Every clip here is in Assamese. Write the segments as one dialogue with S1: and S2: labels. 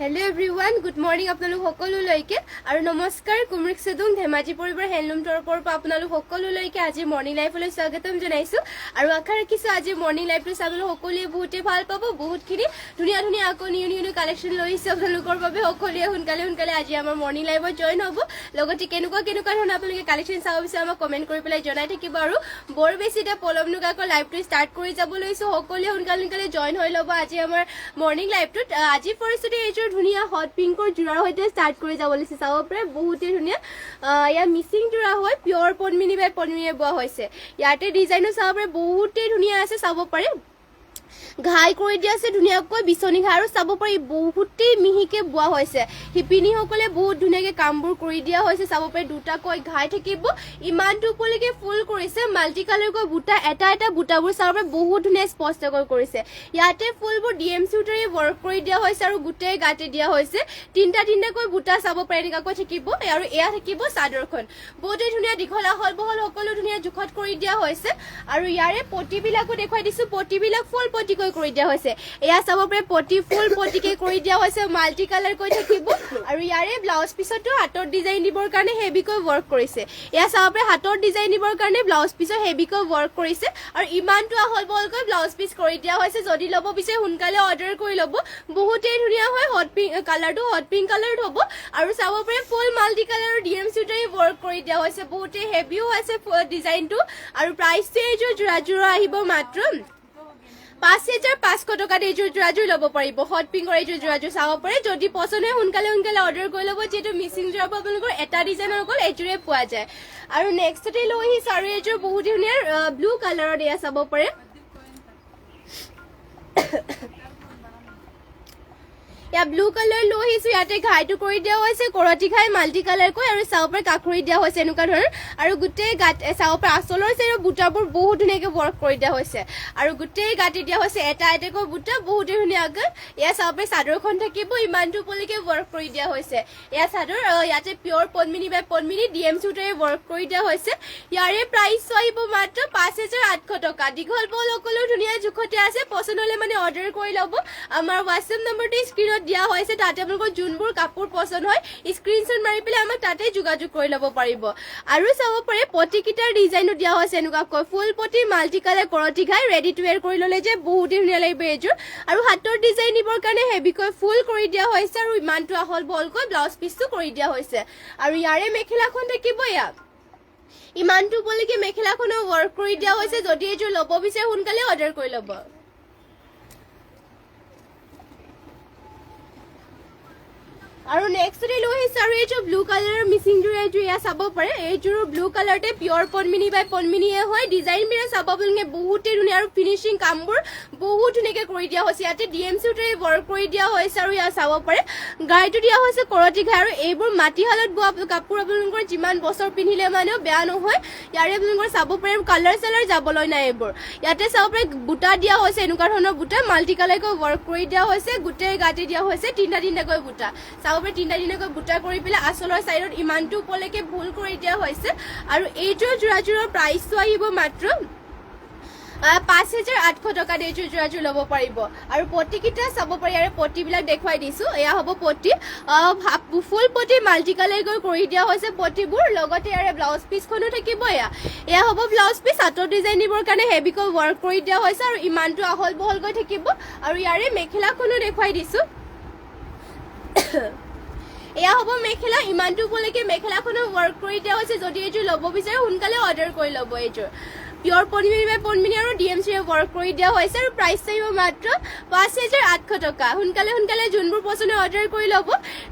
S1: Hello everyone, good morning আপোনালোক সকলোলৈকে আৰু নমস্কাৰ কুমৰিক সেদুং ধেমাজি পৰিবৰ হেণ্ডলুম টৰপৰ পৰা আপোনালোক সকলোলৈকে আজি মৰ্নিং লাইফলৈ স্বাগতম জনাইছো আৰু আশা ৰাখিছো আজি মৰ্নিং লাইফটো চাবলৈ সকলোৱে বহুতে ভাল পাব বহুতখিনি ধুনীয়া ধুনীয়া আকৌ নিউ কালেকশ্যন লৈছে আপোনালোকৰ বাবে সকলোৱে সোনকালে আজি আমাৰ মৰ্নিং লাইফত জয়েন হ'ব লগতে কেনেকুৱা ধৰণৰ আপোনালোকে কালেকশ্যন চাব বিচাৰে আমাক কমেণ্ট কৰি পেলাই জনাই থাকিব আৰু বৰ বেছি এটা পলম নকৰাকৈ লাইভটো ষ্টাৰ্ট কৰি যাব লৈছো সকলোৱে সোনকালে জয়েন হৈ ল'ব আজি আমাৰ মৰ্নিং লাইভটোত আজি পৰিস্থিতি এই ধুনীয়া হট পিংকৰ জোৰাৰ সৈতে ষ্টাৰ্ট কৰি যাব লৈছে চাব পাৰে বহুতে ধুনীয়া ইয়া মিচিং জোৰা হয় পিয়ৰ পদ্মিনী বাই পদ্মিনীয়ে বোৱা হৈছে ইয়াতে ডিজাইনো চাব পাৰে বহুতে ধুনীয়া আছে চাব পাৰে ঘাই কৰি দিয়া আছে ধুনীয়াকৈ বিচনী ঘাই আৰু চাব পাৰি বহুতেই মিহিকে বোৱা হৈছে শিপিনীসকলে বহুত ধুনীয়াকৈ কামবোৰ কৰি দিয়া হৈছে চাব পাৰি দুটাকৈ ঘাই থাকিব ইমানটো ওপৰলৈকে ফুল কৰিছে মাল্টি কালাৰকৈ বুটা এটা বুটাবোৰ চাব পাৰি বহুত ধুনীয়া স্পষ্টকৈ কৰিছে ইয়াতে ফুলবোৰ ডিএমচি উটাৰে ৱৰ্ক কৰি দিয়া হৈছে আৰু গোটেই গাতে দিয়া হৈছে তিনিটাকৈ বুটা চাব পাৰি এনেকুৱাকৈ থাকিব আৰু এয়া থাকিব চাদৰখন বহুতেই ধুনীয়া দীঘলা হল বহল সকলো ধুনীয়া জোখত কৰি দিয়া হৈছে আৰু ইয়াৰে পটিবিলাকো দেখুৱাই দিছো পটিবিলাক ফুল পটিকৈ কৰি দিয়া হৈছে এয়া চাব পাৰে পটি ফুল পটিকে কৰি দিয়া হৈছে মাল্টি কালাৰ কৈ থাকিব আৰু ইয়াৰে ব্লাউজ পিছতো হাতৰ ডিজাইন দিবৰ কাৰণে হেভিকৈ ৱৰ্ক কৰিছে এয়া চাব পাৰে হাতৰ ডিজাইন দিবৰ কাৰণে ব্লাউজ পিছত হেভিকৈ ৱৰ্ক কৰিছে আৰু ইমানটো আহল বহলকৈ ব্লাউজ পিছ কৰি দিয়া হৈছে যদি ল'ব বিচাৰে সোনকালে অৰ্ডাৰ কৰি ল'ব বহুতেই ধুনীয়া হয় হট পিংক কালাৰটো হট পিংক কালাৰত হ'ব আৰু চাব পাৰে ফুল মাল্টি কালাৰৰ ডিএমচি উটাৰে ৱৰ্ক কৰি দিয়া হৈছে বহুতেই হেভিও আছে ডিজাইনটো আৰু প্ৰাইচটো এইযোৰ যোৰা আহিব মাত্ৰ 5,500 টকাত এইযোৰ যোৰাযোৰ ল'ব পাৰিব হট পিংকৰ এইযোৰ যোৰাযোৰ চাব পাৰে যদি পচন্দ হয় সোনকালে অৰ্ডাৰ কৰি ল'ব যিহেতু মিচিং যোৰা আপোনালোকৰ এটা ডিজাইনৰ অকল এইযোৰে পোৱা যায় আৰু নেক্সটতে লৈ আহিছো আৰু এইযোৰ বহুত ধুনীয়া ব্লু কালাৰত এয়া চাব পাৰে ইয়া ব্লু কালাৰ লৈ আহিছো ইয়াতে ঘাইটো কৰি দিয়া হৈছে কৰতি ঘাই মাল্টি কালাৰ কৈ আৰু চাব পাৰে কাখৰি দিয়া হৈছে এনেকুৱা ধৰণৰ আৰু গোটেই গাত চাব পাৰে আচলৰ চাইৰ বুটাবোৰ বহুত ধুনীয়াকৈ ৱৰ্ক কৰি দিয়া হৈছে আৰু গোটেই গাতে দিয়া হৈছে এটাকৈ বুটা বহুত ধুনীয়াকৈ এয়া চাব পাৰে চাদৰখন থাকিব ইমানটো ওপৰলৈকে ৱৰ্ক কৰি দিয়া হৈছে এয়া চাদৰ ইয়াতে পিয়ৰ পদ্মিনী বাই পদ্মিনী ডিএমচি উটাৰে ৱৰ্ক কৰি দিয়া হৈছে ইয়াৰে প্ৰাইচ আহিব মাত্ৰ 5,800 টকা দীঘল বল সকলো ধুনীয়া জোখতে আছে পচন্দ হ'লে মানে অৰ্ডাৰ কৰি ল'ব আমাৰ হোৱাটছএপ নম্বৰটো স্ক্ৰীনত দিয়া হৈছে তাতে আপোনালোকৰ যোনবোৰ কাপোৰ পছন্দ হয় স্ক্ৰীনশ্বট মাৰি পেলাই আমাক তাতে যোগাযোগ কৰি ল'ব পাৰিব আৰু চাব পাৰে পটিকিটাৰ ডিজাইনো দিয়া হৈছে এনেকুৱাকৈ ফুল পটি মাল্টি কালাৰ কৰতি ঘাই ৰেডি টু ৱেৰ কৰি ল'লে যে বহুত ধুনীয়া লাগিব এইযোৰ আৰু হাতৰ ডিজাইন দিবৰ কাৰণে হেভিকৈ ফুল কৰি দিয়া হৈছে আৰু ইমানটো আহল বহলকৈ ব্লাউজ পিচটো কৰি দিয়া হৈছে আৰু ইয়াৰে মেখেলাখন থাকিব ইয়াত ইমানটো ওপৰলৈকে মেখেলাখনো ৱৰ্ক কৰি দিয়া হৈছে যদি এইযোৰ ল'ব বিচাৰে সোনকালে অৰ্ডাৰ কৰি ল'ব আৰু নেক্সটতে লৈ আহিছো আৰু এইযোৰ ব্লু কালাৰৰ মিচিং যোৰ এইযোৰ এয়া চাব পাৰে এইযোৰ ব্লু কালাৰতে পিয়ৰ পদ্মিনী বাই পদ্মিনীয়ে হয় ডিজাইনবিলাক চাব আপোনালোকে বহুতেই ধুনীয়া আৰু ফিনিচিং কামবোৰ বহুত ধুনীয়াকৈ কৰি দিয়া হৈছে ইয়াতে ডিএমচি উটাৰে ৱৰ্ক কৰি দিয়া হৈছে আৰু ইয়াত চাব পাৰে গাইটো দিয়া হৈছে কৰতি ঘাই আৰু এইবোৰ মাটিশালত বোৱা কাপোৰ আপোনালোকৰ যিমান বছৰ পিন্ধিলে মানেও বেয়া নহয় ইয়াৰে আপোনালোকৰ চাব পাৰে কালাৰ চালাৰ যাবলৈ নাই এইবোৰ ইয়াতে চাব পাৰে বুটা দিয়া হৈছে এনেকুৱা ধৰণৰ বুটা মাল্টি কালাৰকৈ ৱৰ্ক কৰি দিয়া হৈছে গোটেই গাতে দিয়া হৈছে তিনিটাকৈ বুটা তিনিটাকৈ বুটা কৰি পেলাই আচলৰ চাইডত ইমানটো ওপৰলৈকে ভুল কৰি দিয়া হৈছে আৰু এইযোৰ যোৰাযোৰৰ প্ৰাইচটো আহিব মাত্ৰ 5,800 টকাত এইযোৰ যোৰাযোৰ ল'ব পাৰিব আৰু পটিকেইটা চাব পাৰি আৰু পটিবিলাক দেখুৱাই দিছো এয়া হ'ব পটি ফুল পটি মাল্টি কালাৰ কৰি দিয়া হৈছে পটিবোৰ লগতে ইয়াৰে ব্লাউজ পিচখনো থাকিব এয়া হ'ব ব্লাউজ পিচ হাতৰ ডিজাইন দিবৰ কাৰণে হেভিকৈ ৱৰ্ক কৰি দিয়া হৈছে আৰু ইমানটো আহল বহলকৈ থাকিব আৰু ইয়াৰে মেখেলাখনো দেখুৱাই দিছো এয়া হ'ব মেখেলা ইমানটো ওপৰলৈকে মেখেলাখনো ৱৰ্ক কৰি দিয়া হৈছে যদি এইযোৰ ল'ব বিচাৰে সোনকালে অৰ্ডাৰ কৰি ল'ব এইযোৰ পিয়ৰ পদ্মিনী বাই পদ্মিনী আৰু ডিএমচিৰে ৱৰ্ক কৰি দিয়া হৈছে আৰু প্ৰাইচ আহিব মাত্ৰ 5,800 টকা সোনকালে যোনবোৰ পচন্দ অৰ্ডাৰ কৰি ল'ব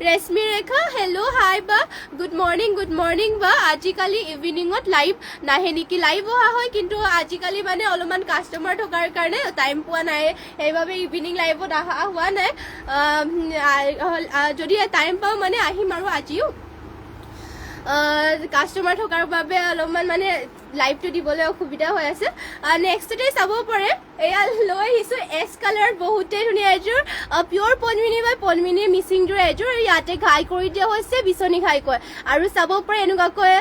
S1: ৰেশমি ৰেখা হেল্ল' হাই বা গুড মৰ্ণিং বা আজিকালি ইভিনিঙত লাইভ নাহে নেকি লাইভ অহা হয় কিন্তু আজিকালি মানে অলপমান কাষ্টমাৰ থকাৰ কাৰণে টাইম পোৱা নাই সেইবাবে ইভিনিং লাইভত অহা হোৱা নাই যদি টাইম পাওঁ মানে আহিম আৰু আজিও কাষ্টমাৰ থকাৰ বাবে অলপমান মানে লাইভটো দিবলৈ অসুবিধা হৈ আছে নেক্সটতে চাব পাৰে এয়া লৈ আহিছোঁ এছ কালাৰ বহুতেই ধুনীয়া এযোৰ পিয়'ৰ পদ্মিনী বাই পদ্মিনীৰ মিচিংযোৰ এযোৰ ইয়াতে ঘাই কৰি দিয়া হৈছে বিচনী ঘাইকৈ আৰু চাব পাৰে এনেকুৱাকৈ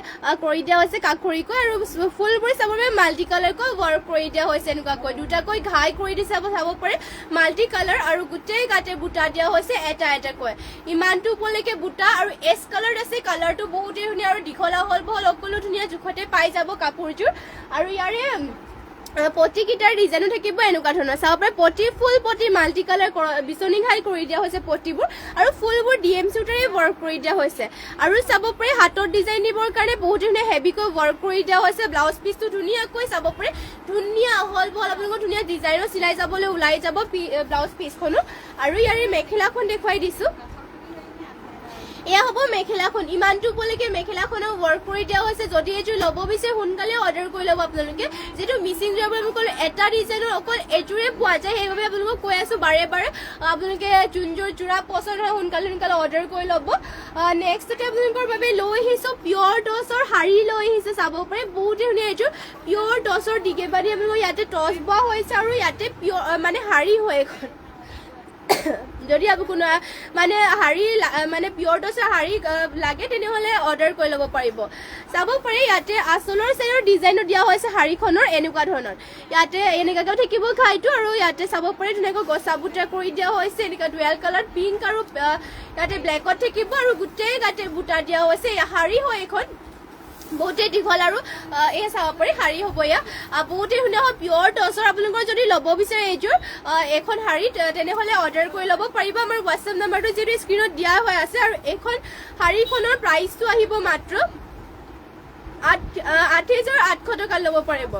S1: কৰি দিয়া হৈছে কাষৰীকৈ আৰু ফুলবোৰ চাব পাৰে মাল্টি কালাৰকৈ ৱৰ্ক কৰি দিয়া হৈছে এনেকুৱাকৈ দুটাকৈ ঘাই কৰি দিছে চাব পাৰে মাল্টি কালাৰ আৰু গোটেই গাতে বুটা দিয়া হৈছে এটা এটাকৈ ইমানটো ওপৰলৈকে বুটা আৰু এছ কালাৰত আছে কালাৰটো বহুতেই ধুনীয়া আৰু দীঘলা হ'ল বহল সকলো ধুনীয়া জোখতে পাই যাব কাপোৰযোৰ আৰু ইয়াৰে পটিকেইটাৰ ডিজাইনো থাকিব এনেকুৱা ধৰণৰ চাব পাৰে পটি ফুল পটি মাল্টি কালাৰ বিচনী ঘাই কৰি দিয়া হৈছে পটিবোৰ আৰু ফুলবোৰ DMC সূতাৰে ৱৰ্ক কৰি দিয়া হৈছে আৰু চাব পাৰে হাতত ডিজাইন দিবৰ কাৰণে বহুত ধুনীয়া হেভিকৈ ৱৰ্ক কৰি দিয়া হৈছে ব্লাউজ পিচটো ধুনীয়াকৈ চাব পাৰে ধুনীয়া হল বহল আপোনালোকৰ ধুনীয়া ডিজাইনৰ চিলাই যাবলৈ ওলাই যাব ব্লাউজ পিচখনো আৰু ইয়াৰে মেখেলাখন দেখুৱাই দিছোঁ এয়া হ'ব মেখেলাখন ইমানটো ওপৰলৈকে মেখেলাখনো ৱৰ্ক কৰি দিয়া হৈছে যদি এইযোৰ ল'ব বিচাৰে সোনকালে অৰ্ডাৰ কৰি ল'ব আপোনালোকে যিটো মিচিং যোৰ আপোনালোকৰ এটা ডিজাইনৰ অকল এযোৰে পোৱা যায় সেইবাবে আপোনালোকক কৈ আছোঁ বাৰে বাৰে আপোনালোকে যোনযোৰ যোৰা পচন্দ হয় সোনকালে অৰ্ডাৰ কৰি ল'ব নেক্সটতে আপোনালোকৰ বাবে লৈ আহিছোঁ পিয়'ৰ টচৰ শাৰী লৈ আহিছোঁ চাব পাৰে বহুতেই ধুনীয়া এইযোৰ পিয়'ৰ টচৰ দিগেবাৰী আপোনালোকৰ ইয়াতে টচ বোৱা হৈছে আৰু ইয়াতে পিয়'ৰ মানে শাৰী হয় এখন যদি কোনো মানে শাৰী মানে পিয়'ৰ টচৰ শাৰী লাগে তেনেহ'লে অৰ্ডাৰ কৰি ল'ব পাৰিব চাব পাৰে ইয়াতে আঁচলৰ চাইডৰ ডিজাইনো দিয়া হৈছে শাৰীখনৰ এনেকুৱা ধৰণৰ ইয়াতে এনেকুৱাকৈ থাকিব ঘাইটো আৰু ইয়াতে চাব পাৰে ধুনীয়াকৈ গছা বুটা কৰি দিয়া হৈছে এনেকুৱা ডুৱেল কালাৰ পিংক আৰু ইয়াতে ব্লেকত থাকিব আৰু গোটেই গাতে বুটা দিয়া হৈছে শাৰী হয় এখন বহুতেই দীঘল আৰু এই চাব পাৰি শাৰী হ'ব এয়া বহুতেই ধুনীয়া হয় পিয়'ৰ টচৰ আপোনালোকৰ যদি ল'ব বিচাৰে এইযোৰ এখন শাৰীত তেনেহ'লে অৰ্ডাৰ কৰি ল'ব পাৰিব আমাৰ হোৱাটছএপ নাম্বাৰটো যিটো স্ক্ৰীণত দিয়া হৈ আছে আৰু এইখন শাৰীখনৰ প্ৰাইচটো আহিব মাত্ৰ 8,800 টকা ল'ব পাৰিব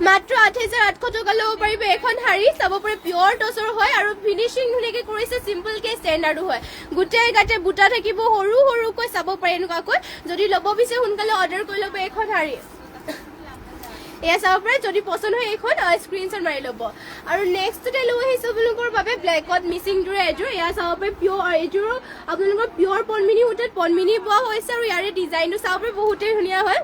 S1: মাত্ৰ 8,800 টকা ল'ব পাৰিব এখন শাৰী চাব পাৰে পিয়'ৰ টচৰ হয় আৰু ফিনিচিং ধুনীয়াকৈ কৰিছে চিম্পলকৈ ষ্টেণ্ডাৰ্ডো হয় গোটেই গাতে বুটা থাকিব সৰু সৰুকৈ চাব পাৰে এনেকুৱাকৈ যদি ল'ব বিচাৰে সোনকালে অৰ্ডাৰ কৰি ল'ব এখন শাৰী এয়া চাব পাৰে যদি পচন্দ হয় এইখন স্ক্ৰীনশ্বট মাৰি ল'ব আৰু নেক্সটতে লৈ আহিছোঁ আপোনালোকৰ বাবে ব্লেকত মিচিংযোৰ এযোৰ এয়া চাব পাৰে পিয়'ৰ এইযোৰো আপোনালোকৰ পিয়'ৰ পদ্মিনী সূতাত পদ্মিনী বোৱা হৈছে আৰু ইয়াৰে ডিজাইনটো চাব পাৰে বহুতেই ধুনীয়া হয়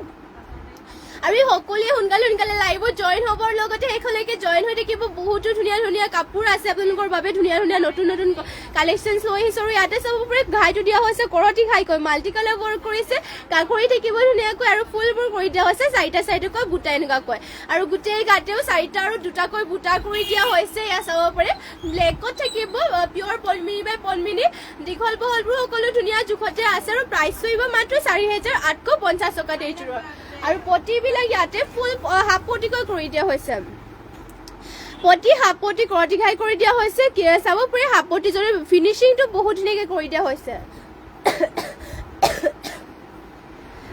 S1: আৰু সকলোৱে সোনকালে লাইভত জইন হ'বৰ লগতে সেইখনলৈকে জইন হৈ থাকিব বহুতো ধুনীয়া ধুনীয়া কাপোৰ আছে আপোনালোকৰ বাবে ধুনীয়া ধুনীয়া নতুন নতুন কালেকশ্যনছ লৈ আহিছোঁ আৰু ইয়াতে চাব পাৰে ঘাইটো দিয়া হৈছে কৰতি ঘাইকৈ মাল্টি কালাৰ ৱৰ্ক কৰিছে কাষৰী থাকিব ধুনীয়াকৈ আৰু ফুলবোৰ কৰি দিয়া হৈছে চাৰিটা চাৰিটাকৈ বুটা এনেকুৱাকৈ আৰু গোটেই গাতেও চাৰিটা আৰু দুটাকৈ বুটা কৰি দিয়া হৈছে এয়া চাব পাৰে ব্লেকত থাকিব পিয়'ৰ পদ্মিনী বাই পদ্মিনী দীঘল বহলবোৰ সকলো ধুনীয়া জোখতে আছে আৰু প্ৰাইচটো আহিব মাত্ৰ 4,850 টকাত এইযোৰৰ আৰু পটিবিলাক ইয়াতে ফুল হাফ পটিকৈ কৰি দিয়া হৈছে পটি হাফ পটি কৰতি ঘাই কৰি দিয়া হৈছে চাব পাৰে হাফ পটি যদি ফিনিচিংটো বহুত ধুনীয়াকৈ কৰি দিয়া হৈছে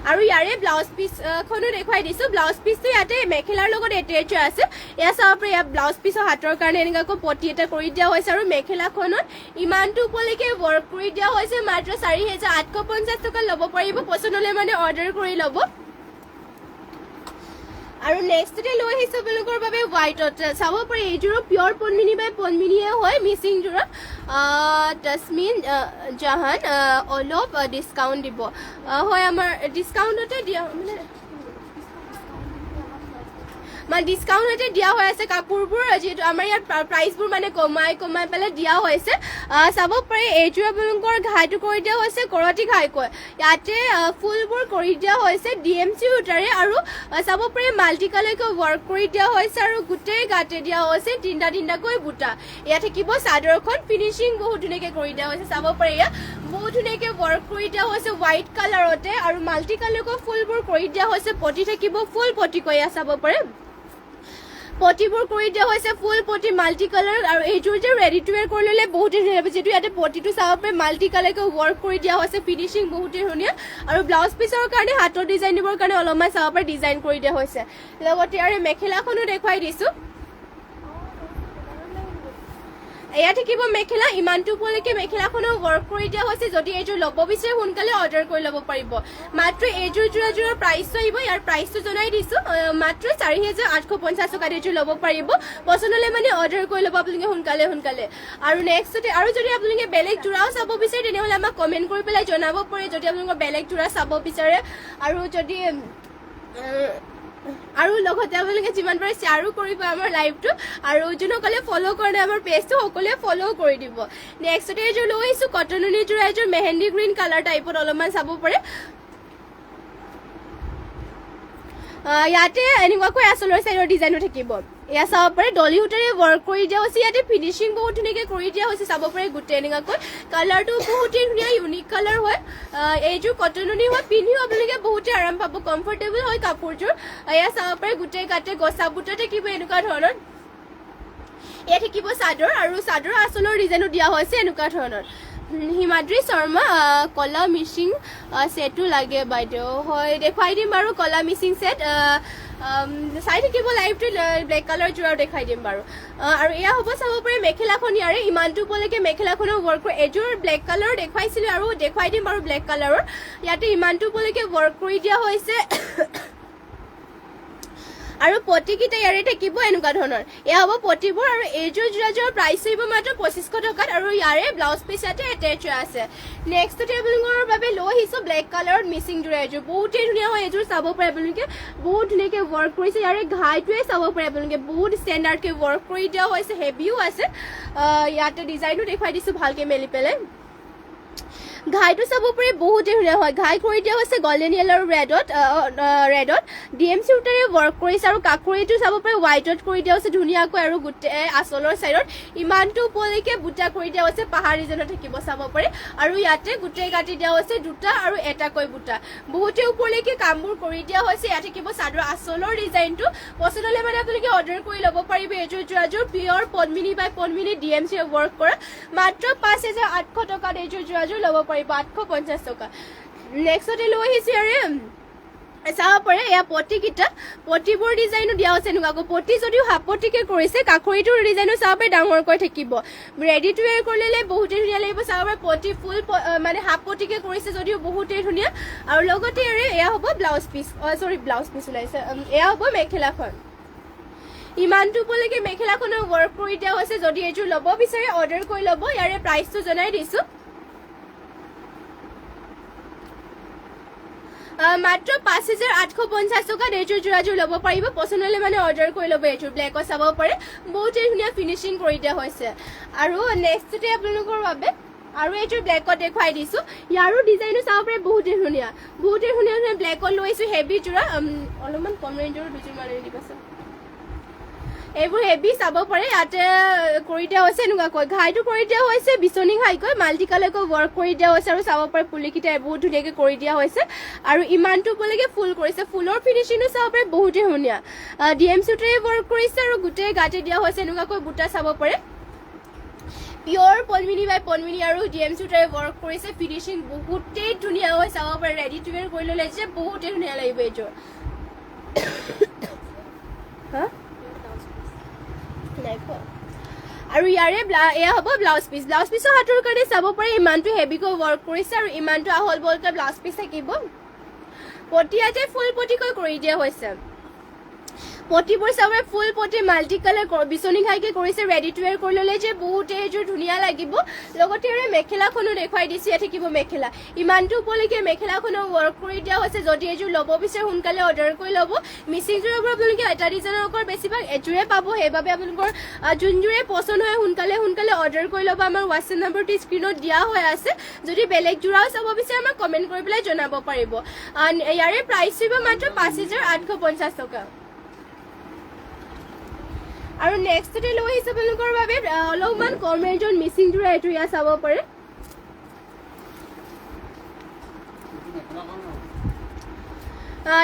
S1: আৰু ইয়াৰে ব্লাউজ পিচখনো দেখুৱাই দিছোঁ ব্লাউজ পিচটো ইয়াতে মেখেলাৰ লগত এটেচ আছে এয়া চাব পাৰে ইয়াত ব্লাউজ পিচৰ হাতৰ কাৰণে এনেকুৱাকৈ পটি এটা কৰি দিয়া হৈছে আৰু মেখেলাখনত ইমানটো ওপৰলৈকে ৱৰ্ক কৰি দিয়া হৈছে মাত্ৰ 4,850 টকা ল'ব পাৰিব পচন্দ হ'লে মানে অৰ্ডাৰ কৰি ল'ব আৰু নেক্সটতে লৈ আহিছোঁ আপোনালোকৰ বাবে হোৱাইটত চাব পাৰে এইযোৰো পিয়'ৰ পদ্মিনী বাই পদ্মিনীয়ে হয় মিচিংযোৰত তছমিন জাহান অলপ ডিছকাউণ্ট দিব হয় আমাৰ ডিছকাউণ্টতে দিয়া মানে ডিছকাউণ্টতে দিয়া হৈ আছে কাপোৰবোৰ যিহেতু আমাৰ ইয়াত প্ৰাইচবোৰ মানে কমাই পেলাই দিয়া হৈছে চাব পাৰে এইযোৰ আপোনালোকৰ ঘাইটো কৰি দিয়া হৈছে কৰতি ঘাইকৈ ইয়াতে ফুলবোৰ কৰি দিয়া হৈছে DMC সূতাৰে আৰু চাব পাৰে মাল্টি কালাৰকৈ ৱৰ্ক কৰি দিয়া হৈছে আৰু গোটেই গাতে দিয়া হৈছে তিনিটাকৈ বুটা ইয়াত থাকিব চাদৰখন ফিনিচিং বহুত ধুনীয়াকৈ কৰি দিয়া হৈছে চাব পাৰে ইয়াত বহুত ধুনীয়াকৈ ৱৰ্ক কৰি দিয়া হৈছে হোৱাইট কালাৰতে আৰু মাল্টি কালাৰকৈ ফুলবোৰ কৰি দিয়া হৈছে পটি থাকিব ফুল পটিকৈ চাব পাৰে পটিবোৰ কৰি দিয়া হৈছে ফুল পটি মাল্টি কালাৰ আৰু এইযোৰ যে ৰেডি টু ৱেৰ কৰি ল'লে বহুতেই ধুনীয়া হ'ব যিহেতু ইয়াতে পটিটো চাব পাৰে মাল্টি কালাৰকৈ ৱৰ্ক কৰি দিয়া হৈছে ফিনিচিং বহুতেই ধুনীয়া আৰু ব্লাউজ পিচৰ কাৰণে হাতৰ ডিজাইন দিবৰ কাৰণে অলপমান চাব পাৰে ডিজাইন কৰি দিয়া হৈছে লগতে আৰু মেখেলাখনো দেখুৱাই দিছোঁ এয়া থাকিব মেখেলা ইমানটো ওপৰলৈকে মেখেলাখনো ৱৰ্ক কৰি দিয়া হৈছে যদি এইযোৰ ল'ব বিচাৰে সোনকালে অৰ্ডাৰ কৰি ল'ব পাৰিব মাত্ৰ এইযোৰ যোৰাযোৰৰ প্ৰাইচটো আহিব ইয়াৰ প্ৰাইচটো জনাই দিছোঁ মাত্ৰ 4,850 টকাত এইযোৰ ল'ব পাৰিব পচন্দ হ'লে মানে অৰ্ডাৰ কৰি ল'ব আপোনালোকে সোনকালে আৰু নেক্সটতে আৰু যদি আপোনালোকে বেলেগ যোৰাও চাব বিচাৰে তেনেহ'লে আমাক কমেণ্ট কৰি পেলাই জনাব পাৰে যদি আপোনালোকৰ বেলেগ যোৰা চাব বিচাৰে আৰু যদি আৰু লগতে আপোনালোকে যিমান পাৰে শ্বেয়াৰো কৰিব আমাৰ লাইভটো আৰু যোনসকলে ফ'ল' কৰা নাই আমাৰ পেজটো সকলোৱে ফ'ল' কৰি দিব নেক্সটতে এযোৰ লৈ আহিছোঁ কটননিযোৰ এযোৰ মেহেন্দি গ্ৰীণ কালাৰ টাইপত অলপমান চাব পাৰে ইয়াতে এনেকুৱাকৈ আচলৰ চাইডৰ ডিজাইনো থাকিব এয়া চাব পাৰে ডলি সূতাৰে ৱৰ্ক কৰি দিয়া হৈছে ইয়াতে ফিনিচিং বহুত ধুনীয়াকৈ কৰি দিয়া হৈছে চাব পাৰে গোটেই এনেকুৱাকৈ কালাৰটো বহুতেই ধুনীয়া ইউনিক কালাৰ হয় এইযোৰ কটননি হয় পিন্ধিও আপোনালোকে বহুতেই আৰাম পাব কমফৰ্টেবল হয় কাপোৰযোৰ এয়া চাব পাৰে গোটেই গাতে গছা বুটা থাকিব এনেকুৱা ধৰণৰ এয়া থাকিব চাদৰ আৰু চাদৰ আচলৰ ডিজাইনো দিয়া হৈছে এনেকুৱা ধৰণৰ হিমাদ্ৰী শৰ্মা কলা মিচিং সেটো লাগে বাইদেউ হয় দেখুৱাই দিম বাৰু কলা মিচিং সেট চাই থাকিব লাইভটো ব্লেক কালাৰ যোৰাও দেখাই দিম বাৰু আৰু এয়া হ'ব চাব পাৰে মেখেলাখন ইয়াৰে ইমানটো উপলৈকে মেখেলাখনৰ ৱৰ্ক কৰি এযোৰ ব্লেক কালাৰ দেখুৱাইছিলোঁ আৰু দেখুৱাই দিম বাৰু ব্লেক কালাৰৰ ইয়াতে ইমানটো উপলৈকে ৱৰ্ক কৰি দিয়া হৈছে আৰু পটিকেইটা ইয়াৰে থাকিব এনেকুৱা ধৰণৰ এয়া হ'ব পটিবোৰ আৰু এইযোৰ যোৰাযোৰ প্ৰাইচ আহিব মাত্ৰ 2500 টকাত আৰু ইয়াৰে ব্লাউজ পিচ ইয়াতে এটেচ আছে নেক্সটতে আপোনালোকৰ বাবে লৈ আহিছোঁ ব্লেক কালাৰত মিচিং যোৰা এযোৰ বহুতেই ধুনীয়া হয় এইযোৰ চাব পাৰে আপোনালোকে বহুত ধুনীয়াকৈ ৱৰ্ক কৰিছে ইয়াৰে ঘাইটোৱে চাব পাৰে আপোনালোকে বহুত ষ্টেণ্ডাৰ্ডকৈ ৱৰ্ক কৰি দিয়া হৈছে হেভিও আছে ইয়াতে ডিজাইনো দেখুৱাই দিছোঁ ভালকৈ মেলি পেলাই ঘাইটো চাব পাৰি বহুতেই ধুনীয়া হয় ঘাই কৰি দিয়া হৈছে গল্ডেন য়েলো আৰু ৰেডত DMC সূতাৰে ৱৰ্ক কৰিছে আৰু কাকৰিটো চাব পাৰি হোৱাইটত কৰি দিয়া হৈছে ধুনীয়াকৈ আৰু গোটেই আচলৰ চাইডত ইমানটো উপলৈকে বুটা কৰি দিয়া হৈছে পাহাৰ ৰিজনত থাকিব চাব পাৰি আৰু ইয়াতে গোটেই কাটি দিয়া হৈছে দুটা আৰু এটাকৈ বুটা বহুতেই উপলৈকে কামবোৰ কৰি দিয়া হৈছে ইয়াত থাকিব চাদৰ আচলৰ ডিজাইনটো পচন্দ হ'লে মানে আপোনালোকে অৰ্ডাৰ কৰি ল'ব পাৰিব এইযোৰ যোৰাযোৰ পিয়ৰ পদ্মিনী বাই পদ্মিনী DMC ৱৰ্ক কৰা মাত্ৰ 5800 টকাত এইযোৰ যোৰাযোৰ ল'ব 850 টকা নেক্সটতে লৈ আহিছে ইয়াৰে চাব পাৰে এয়া পটিকেইটা পটিবোৰ ডিজাইনো দিয়া হৈছে এনেকুৱাকৈ পটি যদিও হাফ পটিকে কৰিছে কাষৰিটোৰ ডিজাইনো চাব পাৰে ডাঙৰকৈ থাকিব ৰেডি টু ৱেৰ কৰি ল'লে বহুতেই ধুনীয়া লাগিব চাব পাৰে পটি ফুল মানে হাফ পটিকে কৰিছে যদিও বহুতেই ধুনীয়া আৰু লগতে এয়া হ'ব ব্লাউজ পিচ ব্লাউজ পিচ ওলাইছে এয়া হ'ব মেখেলাখন ইমানটো উপলৈকে মেখেলাখনৰ ৱৰ্ক কৰি দিয়া হৈছে যদি এইযোৰ ল'ব বিচাৰে অৰ্ডাৰ কৰি ল'ব ইয়াৰে প্ৰাইচটো জনাই দিছোঁ মাত্ৰ 5850 টকাত এইযোৰ যোৰাযোৰ ল'ব পাৰিব পচন্দ হ'লে মানে অৰ্ডাৰ কৰি ল'ব এইযোৰ ব্লেকত চাব পাৰে বহুতেই ধুনীয়া ফিনিচিং কৰি দিয়া হৈছে আৰু নেক্সটতে আপোনালোকৰ বাবে আৰু এইযোৰ ব্লেকত দেখুৱাই দিছোঁ ইয়াৰো ডিজাইনো চাব পাৰে বহুতেই ধুনীয়া ব্লেকত লৈছোঁ হেভি যোৰা অলপমান কম ৰেঞ্জৰ দুযোৰ মান দিবাচোন এইবোৰ হেভি চাব পাৰে ইয়াতে কৰি দিয়া হৈছে এনেকুৱাকৈ ঘাইটো কৰি দিয়া হৈছে বিচনী ঘাইকৈ মাল্টি কালাৰকৈ ৱৰ্ক কৰি দিয়া হৈছে আৰু চাব পাৰে পুলিকেইটা বহুত ধুনীয়াকৈ কৰি দিয়া হৈছে আৰু ইমানটো উপলৈকে ফুল কৰিছে ফুলৰ ফিনিচিংটো চাব পাৰে বহুতেই ধুনীয়া DMC সূতাৰে ৱৰ্ক কৰিছে আৰু গোটেই গাতে দিয়া হৈছে এনেকুৱাকৈ বুটা চাব পাৰে পিয়ৰ পদ্মিনী বাই পদ্মিনী আৰু DMC সূতাৰে ৱৰ্ক কৰিছে ফিনিচিং বহুতেই ধুনীয়া হয় চাব পাৰে ৰেডি টু ৱেৰ কৰি ল'লে যে বহুতেই ধুনীয়া লাগিব এইযোৰ হা আৰু ইয়াৰে এয়া হ'ব ব্লাউজ পিচৰ হাতৰ কাৰণে চাব পাৰে ইমানটো হেভিকৈ ৱৰ্ক কৰিছে আৰু ইমানটো আহল বহলকৈ ব্লাউজ পিচ থাকিব পটি ইয়াতে ফুল পটিকৈ কৰি দিয়া হৈছে পটিবোৰ চাব ফুল পটি মাল্টি কালাৰ বিচনী ঘাইকে কৰিছে ৰেডি টু ৱেৰ কৰি ল'লে যে বহুতেই এইযোৰ ধুনীয়া লাগিব লগতে মেখেলাখনো দেখুৱাই দিছোঁ ইয়াত থাকিব মেখেলা ইমানটো উপলৈকে মেখেলাখনো ৱৰ্ক কৰি দিয়া হৈছে যদি এইযোৰ ল'ব বিচাৰে সোনকালে অৰ্ডাৰ কৰি ল'ব মিচিংযোৰৰ পৰা আপোনালোকে এটা ডিজাইনৰ বেছিভাগ এযোৰে পাব সেইবাবে আপোনালোকৰ যোনযোৰে পচন্দ হয় সোনকালে অৰ্ডাৰ কৰি ল'ব আমাৰ হোৱাটছএপ নম্বৰটো স্ক্ৰীণত দিয়া হৈ আছে যদি বেলেগ যোৰাও চাব বিচাৰে আমাক কমেণ্ট কৰি পেলাই জনাব পাৰিব ইয়াৰে প্ৰাইচ দিব মাত্ৰ 5850 টকা আৰু নেক্সটতে লৈ আহিছে আপোনালোকৰ বাবে অলপমান কম ৰেঞ্জৰ মিচিং যোৰা এইটো ইয়াত চাব পাৰে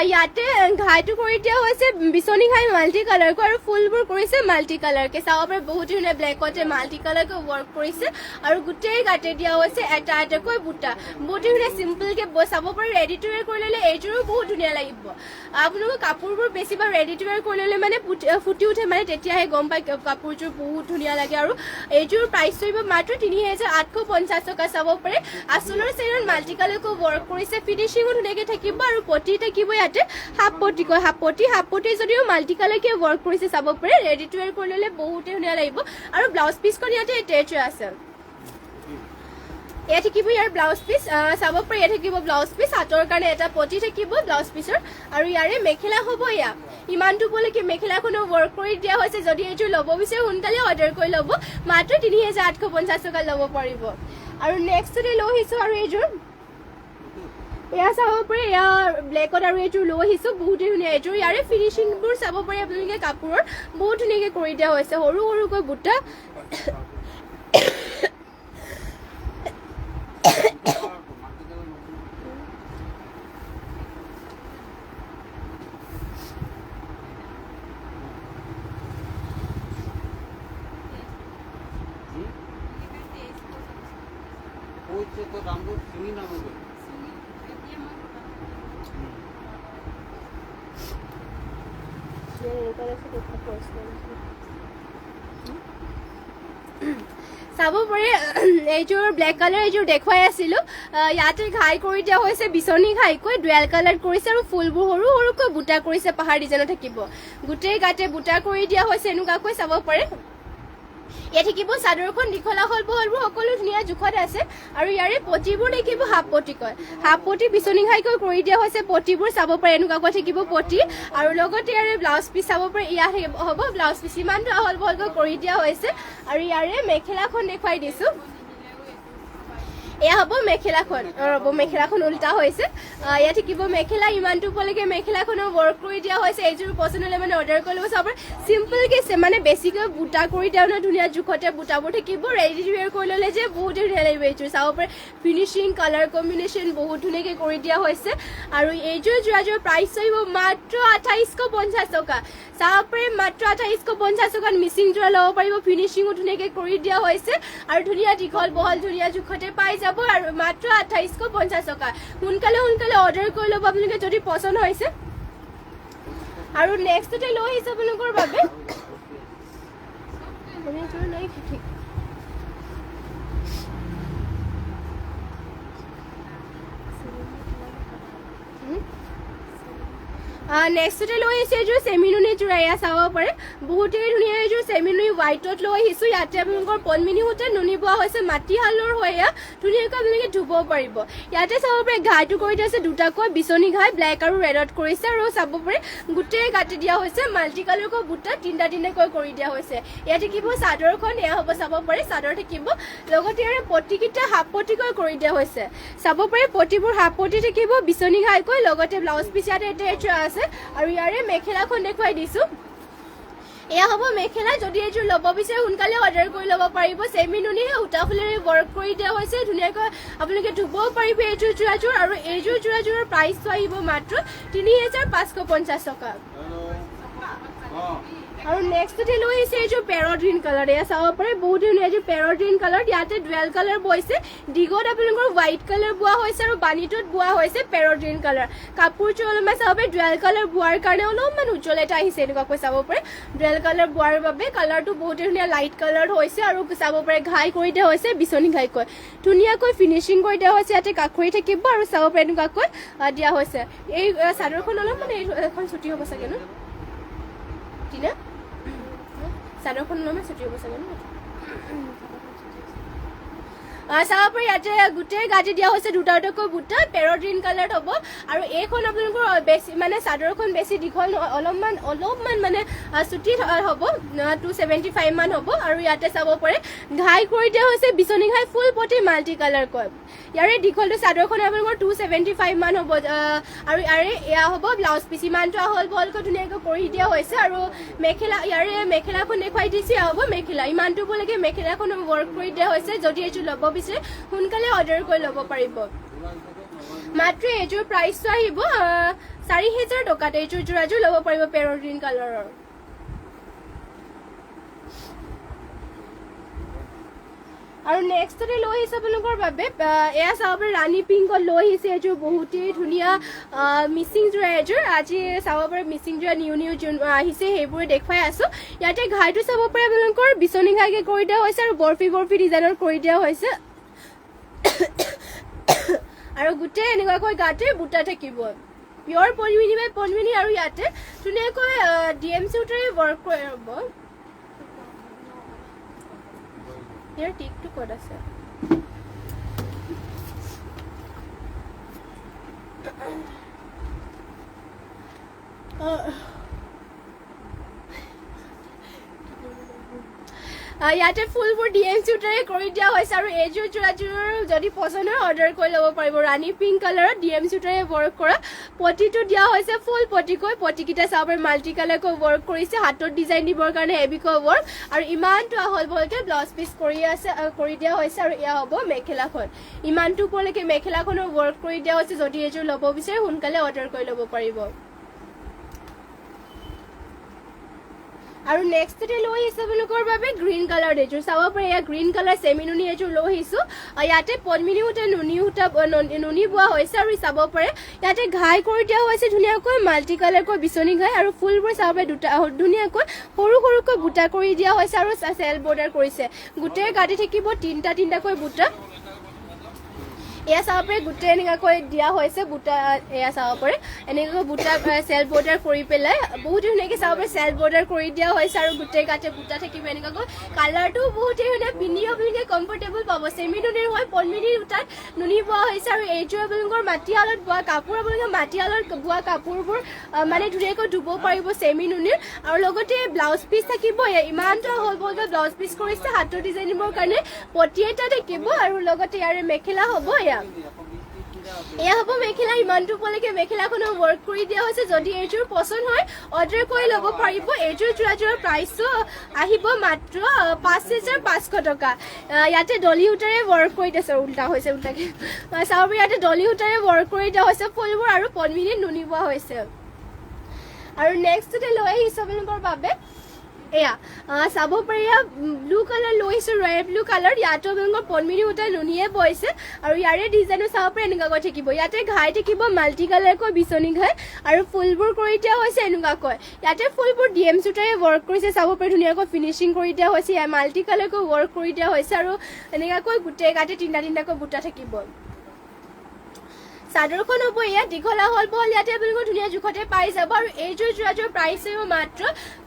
S1: ইয়াতে ঘাইটো কৰি দিয়া হৈছে বিচনী ঘাই মাল্টি কালাৰকৈ আৰু ফুলবোৰ কৰিছে মাল্টি কালাৰকৈ চাব পাৰে বহুত ধুনীয়া ব্লেকতে মাল্টি কালাৰকৈ ৱৰ্ক কৰিছে আৰু গোটেই গাতে দিয়া হৈছে এটা এটাকৈ বুটা বহুত ধুনীয়া চিম্পলকৈ চাব পাৰে ৰেডি টু ৱেৰ কৰি ল'লে এইযোৰো বহুত ধুনীয়া লাগিব আপোনালোকৰ কাপোৰবোৰ বেছিভাগ ৰেডি টু ৱেৰ কৰি ল'লে মানে ফুটি উঠে মানে তেতিয়াহে গম পায় কাপোৰযোৰ বহুত ধুনীয়া লাগে আৰু এইযোৰ প্ৰাইচ কৰিব মাত্ৰ 3850 টকা চাব পাৰে আচলৰ চাইডত মাল্টি কালাৰকৈ ৱৰ্ক কৰিছে ফিনিচিঙো ধুনীয়াকৈ থাকিব আৰু পটি থাকিব ইয়াতে হাফ পটি যদিও মাল্টি কালাৰকে ৱৰ্ক কৰিছে চাব পাৰে ৰেডি টু ৱেৰ কৰি ল'লে বহুতেই ধুনীয়া লাগিব আৰু ব্লাউজ পিচখন ইয়াতে এটেচ আছে এয়া থাকিব ইয়াৰ ব্লাউজ পিচ চাব পাৰি এয়া থাকিব ব্লাউজ পিচ হাতৰ কাৰণে এটা পটি থাকিব ব্লাউজ পিচৰ আৰু ইয়াৰে মেখেলা হ'ব এয়া ইমানটো বলৈকে মেখেলাখনো ৱৰ্ক কৰি দিয়া হৈছে যদি এইটো ল'ব বিচাৰে সোনকালে অৰ্ডাৰ কৰি ল'ব মাত্ৰ ৩,৮৫০ টকা ল'ব পাৰিব আৰু নেক্সটতে লৈ আহিছোঁ আৰু এইযোৰ এয়া চাব পাৰি এয়া ব্লেকত আৰু এইযোৰ লৈ আহিছোঁ বহুতেই ধুনীয়া এইযোৰ ইয়াৰে ফিনিচিংবোৰ চাব পাৰি আপোনালোকে কাপোৰৰ বহুত ধুনীয়াকৈ কৰি দিয়া হৈছে সৰু সৰুকৈ বুটা চাব পাৰি এইযোৰ ব্লেক কালাৰ এইযোৰ দেখুৱাই আছিলোঁ ইয়াতে ঘাই কৰি দিয়া হৈছে বিচনী ঘাইকৈ ডুৱেল কালাৰ কৰিছে আৰু ফুলবোৰ সৰু সৰুকৈ বুটা কৰিছে পাহাৰ ডিজাইনত থাকিব গোটেই গাতে বুটা কৰি দিয়া হৈছে এনেকুৱাকৈ চাব পাৰে এয়া থাকিব চাদৰখন দীঘলা হল বহলবোৰ সকলো ধুনীয়া জোখত আছে আৰু ইয়াৰে পটিবোৰ দেখিব হাফ পটিকৈ হাফ পটি বিচনী ঘাইকৈ কৰি দিয়া হৈছে পটিবোৰ চাব পাৰে এনেকুৱাকৈ থাকিব পটি আৰু লগতে ইয়াৰে ব্লাউজ পিচ চাব পাৰে ইয়াত হ'ব ব্লাউজ পিচ ইমানটো আহল বহলকৈ কৰি দিয়া হৈছে আৰু ইয়াৰে মেখেলাখন দেখুৱাই দিছোঁ এয়া হ'ব মেখেলাখন ৰ'ব মেখেলাখন উল্টা হৈছে ইয়াত থাকিব মেখেলা ইমানটো উপলৈকে মেখেলাখনো ৱৰ্ক কৰি দিয়া হৈছে এইযোৰ পচন্দ হ'লে মানে অৰ্ডাৰ কৰি ল'ব চাব চিম্পলকৈ মানে বেছিকৈ বুটা কৰি দিয়া নহয় ধুনীয়া জোখতে বুটাবোৰ থাকিব ৰেডি টু ৱেৰ কৰি ল'লে যে বহুত ধুনীয়া লাগিব এইযোৰ চাব পাৰে ফিনিচিং কালাৰ কম্বিনেশ্যন বহুত ধুনীয়াকৈ কৰি দিয়া হৈছে আৰু এইযোৰ যোৰাযোৰ প্ৰাইচ আহিব মাত্ৰ ২৮৫০ টকা চাব পাৰে মাত্ৰ ২৮৫০ টকাত মিচিং যোৰা ল'ব পাৰিব ফিনিচিঙো ধুনীয়াকৈ কৰি দিয়া হৈছে আৰু ধুনীয়া দীঘল বহল ধুনীয়া জোখতে পাই যাব আৰু মাত্ৰ ২৮৫০ টকা সোনকালে অৰ্ডাৰ কৰি ল'ব আপোনালোকে যদি পচন্দ হৈছে আৰু নেক্সটতে লৈ আহিছে আপোনালোকৰ বাবে নেক্সটতে লৈ আহিছোঁ এইযোৰ চেমিনুনি যোৰা এয়া চাব পাৰে বহুতেই ধুনীয়া এইযোৰ চেমিনুনি হোৱাইটত লৈ আহিছোঁ ইয়াতে আপোনালোকৰ পদ্মিনী সূতা নুনি বোৱা হৈছে মাটিশালৰ হয় এয়া ধুনীয়াকৈ আপোনালোকে ধুব পাৰিব ইয়াতে চাব পাৰে ঘাইটো কৰি দিয়া হৈছে দুটাকৈ বিচনী ঘাই ব্লেক আৰু ৰেডত কৰিছে আৰু চাব পাৰে গোটেই কাটি দিয়া হৈছে মাল্টি কালাৰকৈ বুটা তিনিটাকৈ কৰি দিয়া হৈছে ইয়াত থাকিব চাদৰখন এয়া হ'ব চাব পাৰে চাদৰ থাকিব লগতে ইয়াৰে পটিকেইটা হাফ পটিকৈ কৰি দিয়া হৈছে চাব পাৰে পটিবোৰ হাফ পটি থাকিব বিচনী ঘাইকৈ লগতে ব্লাউজ পিচ ইয়াতে এটা আছে আৰু ইয়াৰে মেখেলাখন দেখুৱাই দিছোঁ এয়া হ'ব মেখেলা যদি এইযোৰ ল'ব বিচাৰে সোনকালে অৰ্ডাৰ কৰি ল'ব পাৰিব চেমিনুনিহে সূতাফুলেৰে ৱৰ্ক কৰি দিয়া হৈছে ধুনীয়াকৈ আপোনালোকে ধুবও পাৰিব এইযোৰ যোৰাযোৰ আৰু এইযোৰ যোৰাযোৰৰ প্ৰাইচটো আহিব মাত্ৰ ৩,৫৫০ টকা আৰু নেক্সটতে লৈ আহিছে এইযোৰ পেৰট গ্ৰীণ কালাৰ এয়া চাব পাৰে বহুত ধুনীয়া এইযোৰ পেৰট গ্ৰীণ কালাৰ ইয়াতে ডুৱেল কালাৰ বৈছে দীঘত আপোনালোকৰ হোৱাইট কালাৰ বোৱা হৈছে আৰু বানিটোত বোৱা হৈছে পেৰট গ্ৰীণ কালাৰ কাপোৰযোৰ অলপমান চাব পাৰে ডুৱেল কালাৰ বোৱাৰ কাৰণে অলপমান উজ্জ্বল এটা আহিছে এনেকুৱাকৈ চাব পাৰে ডুৱেল কালাৰ বোৱাৰ বাবে কালাৰটো বহুত ধুনীয়া লাইট কালাৰ হৈছে আৰু চাব পাৰে ঘাই কৰি দিয়া হৈছে বিচনী ঘাইকৈ ধুনীয়াকৈ ফিনিচিং কৰি দিয়া হৈছে ইয়াতে কাষৰি থাকিব আৰু চাব পাৰে এনেকুৱাকৈ দিয়া হৈছে এই চাদৰখন অলপমান এইখন ছুটি হ'ব চাগে ন টিনা চাদৰখন অলপমান ছুটি হ'ব চাগে ন চাব পাৰি ইয়াতে গোটেই গাঁঠি দিয়া হৈছে দুটা দুটাকৈ বুটা পেৰট গ্ৰীণ কালাৰত হ'ব আৰু এইখন আপোনালোকৰ বেছি মানে চাদৰখন বেছি দীঘল অলপমান মানে ছুটি হ'ব 275 মান হ'ব আৰু ইয়াতে চাব পাৰে ঘাই কৰি দিয়া হৈছে বিচনী ঘাই ফুল পটি মাল্টি কালাৰ কয় ইয়াৰে দীঘলটো চাদৰখন আপোনালোকৰ 275 মান হ'ব আৰু ইয়াৰে এয়া হ'ব ব্লাউজ পিচ ইমানটো আহল বহলকৈ ধুনীয়াকৈ কৰি দিয়া হৈছে আৰু মেখেলা ইয়াৰে মেখেলাখন দেখুৱাই দিছে হ'ব মেখেলা ইমানটো বলৈকে মেখেলাখন ৱৰ্ক কৰি দিয়া হৈছে যদি এইযোৰ ল'ব বিচাৰে সোনকালে অৰ্ডাৰ কৰি ল'ব পাৰিব মাত্ৰ এইযোৰ প্ৰাইচটো আহিব ৪,০০০ টকাত এইযোৰ যোৰাযোৰ ল'ব পাৰিব পেৰট গ্ৰীণ কালাৰৰ আৰু নেক্সটতে লৈ আহিছে আপোনালোকৰ বাবে এয়া চাব পাৰে ৰাণী পিংকত লৈ আহিছে এইযোৰ বহুতেই ধুনীয়া মিচিং যোৰা এইযোৰ আজি চাব পাৰে মিচিং যোৰা নিউ আহিছে সেইবোৰ দেখুৱাই আছোঁ ইয়াতে ঘাইটো চাব পাৰে আপোনালোকৰ বিচনী ঘাইকৈ কৰি দিয়া হৈছে আৰু বৰফি ডিজাইনৰ কৰি দিয়া হৈছে আৰু গোটেই এনেকুৱাকৈ গাতে বুটা থাকিব পিয়ৰ পদ্মিনী বাই পদ্মিনী আৰু ইয়াতে ধুনীয়াকৈ DMC সূতাৰে ৱৰ্ক কৰি ৰ'ব ইয়াৰ টিকটো ক'ত আছে ইয়াতে ফুলবোৰ ডিএম চুটাৰে কৰি দিয়া হৈছে আৰু এইযোৰ যোৰাযোৰ যদি পচন্দ হয় অৰ্ডাৰ কৰি ল'ব পাৰিব ৰাণী পিংক কালাৰত ডিএম চুটাৰে ৱৰ্ক কৰা পটিটো দিয়া হৈছে ফুল পটিকৈ পটিকেইটা চাব পাৰি মাল্টি কালাৰকৈ ৱৰ্ক কৰিছে হাতত ডিজাইন দিবৰ কাৰণে হেভিকৈ ৱৰ্ক আৰু ইমানটো আহল বহলকৈ ব্লাউজ পিচ কৰি দিয়া হৈছে আৰু এয়া হ'ব মেখেলাখন ইমানটো ওপৰলৈকে মেখেলাখনৰ ৱৰ্ক কৰি দিয়া হৈছে যদি এইযোৰ ল'ব বিচাৰে সোনকালে অৰ্ডাৰ কৰি ল'ব পাৰিব আৰু নেক্সটতে লৈ আহিছো আপোনালোকৰ বাবে গ্ৰীণ কালাৰ এযোৰ চাব পাৰে এয়া গ্ৰীণ কালাৰ চেমি নুনি এযোৰ লৈ আহিছো ইয়াতে পদ্মিনী সূতা নুনি বোৱা হৈছে আৰু চাব পাৰে ইয়াতে ঘাই কৰি দিয়া হৈছে ধুনীয়াকৈ মাল্টি কালাৰকৈ বিচনী ঘাই আৰু ফুলবোৰ চাব পাৰে দুটা ধুনীয়াকৈ সৰু সৰুকৈ বুটা কৰি দিয়া হৈছে আৰু চেল বৰ্ডাৰ কৰিছে গোটেই গাঁঠি থাকিব তিনিটাকৈ বুটা এয়া চাব পাৰে গোটেই এনেকুৱাকৈ দিয়া হৈছে বুটা এয়া চাব পাৰে এনেকুৱাকৈ বুটা চেল বৰ্ডাৰ কৰি পেলাই বহুত ধুনীয়াকৈ চাব পাৰে চেল বৰ্ডাৰ কৰি দিয়া হৈছে আৰু গোটেই গাঁঠি বুটা থাকিব এনেকুৱাকৈ কালাৰটো বহুতেই ধুনীয়া পিন্ধি আপোনালোকে কমফৰ্টেবল পাব চেমি নুনিৰ হয় পদ্মিনীৰ সূতাত নুনি বোৱা হৈছে আৰু এইযোৰ আপোনালোকৰ মাটিশালত বোৱা কাপোৰ আপোনালোকে মাটিশালত বোৱা কাপোৰবোৰ মানে ধুনীয়াকৈ ধুব পাৰিব চেমি নুনিৰ আৰু লগতে ব্লাউজ পিচ থাকিব ইমানটো হ'ল বলকৈ ব্লাউজ পিচ কৰিছে হাতৰ ডিজাইন দিবৰ কাৰণে পটি এটা থাকিব আৰু লগতে ইয়াৰে মেখেলা হ'ব এয়া হ'ব মেখেলা ইমানটো ওপৰলৈকে মেখেলাখনৰ ৱৰ্ক কৰি দিয়া হৈছে যদি এইযোৰ পচন্দ হয় অৰ্ডাৰ কৰি ল'ব পাৰিব এইযোৰ যোৰাযোৰৰ প্ৰাইচটো আহিব মাত্ৰ ৫,৫০০ টকা ইয়াতে ডলি সূতাৰে ৱৰ্ক কৰি দিছে উল্টা হৈছে উল্টাকৈ চাব পাৰি ইয়াতে ডলি সূতাৰে ৱৰ্ক কৰি দিয়া হৈছে ফুলবোৰ আৰু পদ্মিনীত নুনি বোৱা হৈছে আৰু নেক্সটতে লৈ আহিছো আপোনালোকৰ বাবে এয়া চাব পাৰি ব্লু কালাৰ লৈ আহিছো ৰয়েল ব্লু কালাৰ ইয়াতো আপোনালোকৰ পদ্মিনী সূতা নুনিয়ে বৈছে আৰু ইয়াৰে ডিজাইনো চাব পাৰি এনেকুৱাকৈ থাকিব ইয়াতে ঘাই থাকিব মাল্টি কালাৰকৈ বিচনী ঘাই আৰু ফুলবোৰ কৰি দিয়া হৈছে এনেকুৱাকৈ ইয়াতে ফুলবোৰ ডিএম চুটাৰে ৱৰ্ক কৰিছে চাব পাৰি ধুনীয়াকৈ ফিনিচিং কৰি দিয়া হৈছে ইয়াৰ মাল্টি কালাৰকৈ ৱৰ্ক কৰি দিয়া হৈছে আৰু এনেকুৱাকৈ গোটেই গাঁঠি তিনিটাকৈ বুটা থাকিব চাদৰখন হ'ব এয়া দীঘলা হ'ল বহল ইয়াতে আপোনালোকৰ ধুনীয়া জোখতে পাই যাব আৰু এইযোৰ যোৰাযোৰ প্ৰাইচ হ'ব মাত্ৰ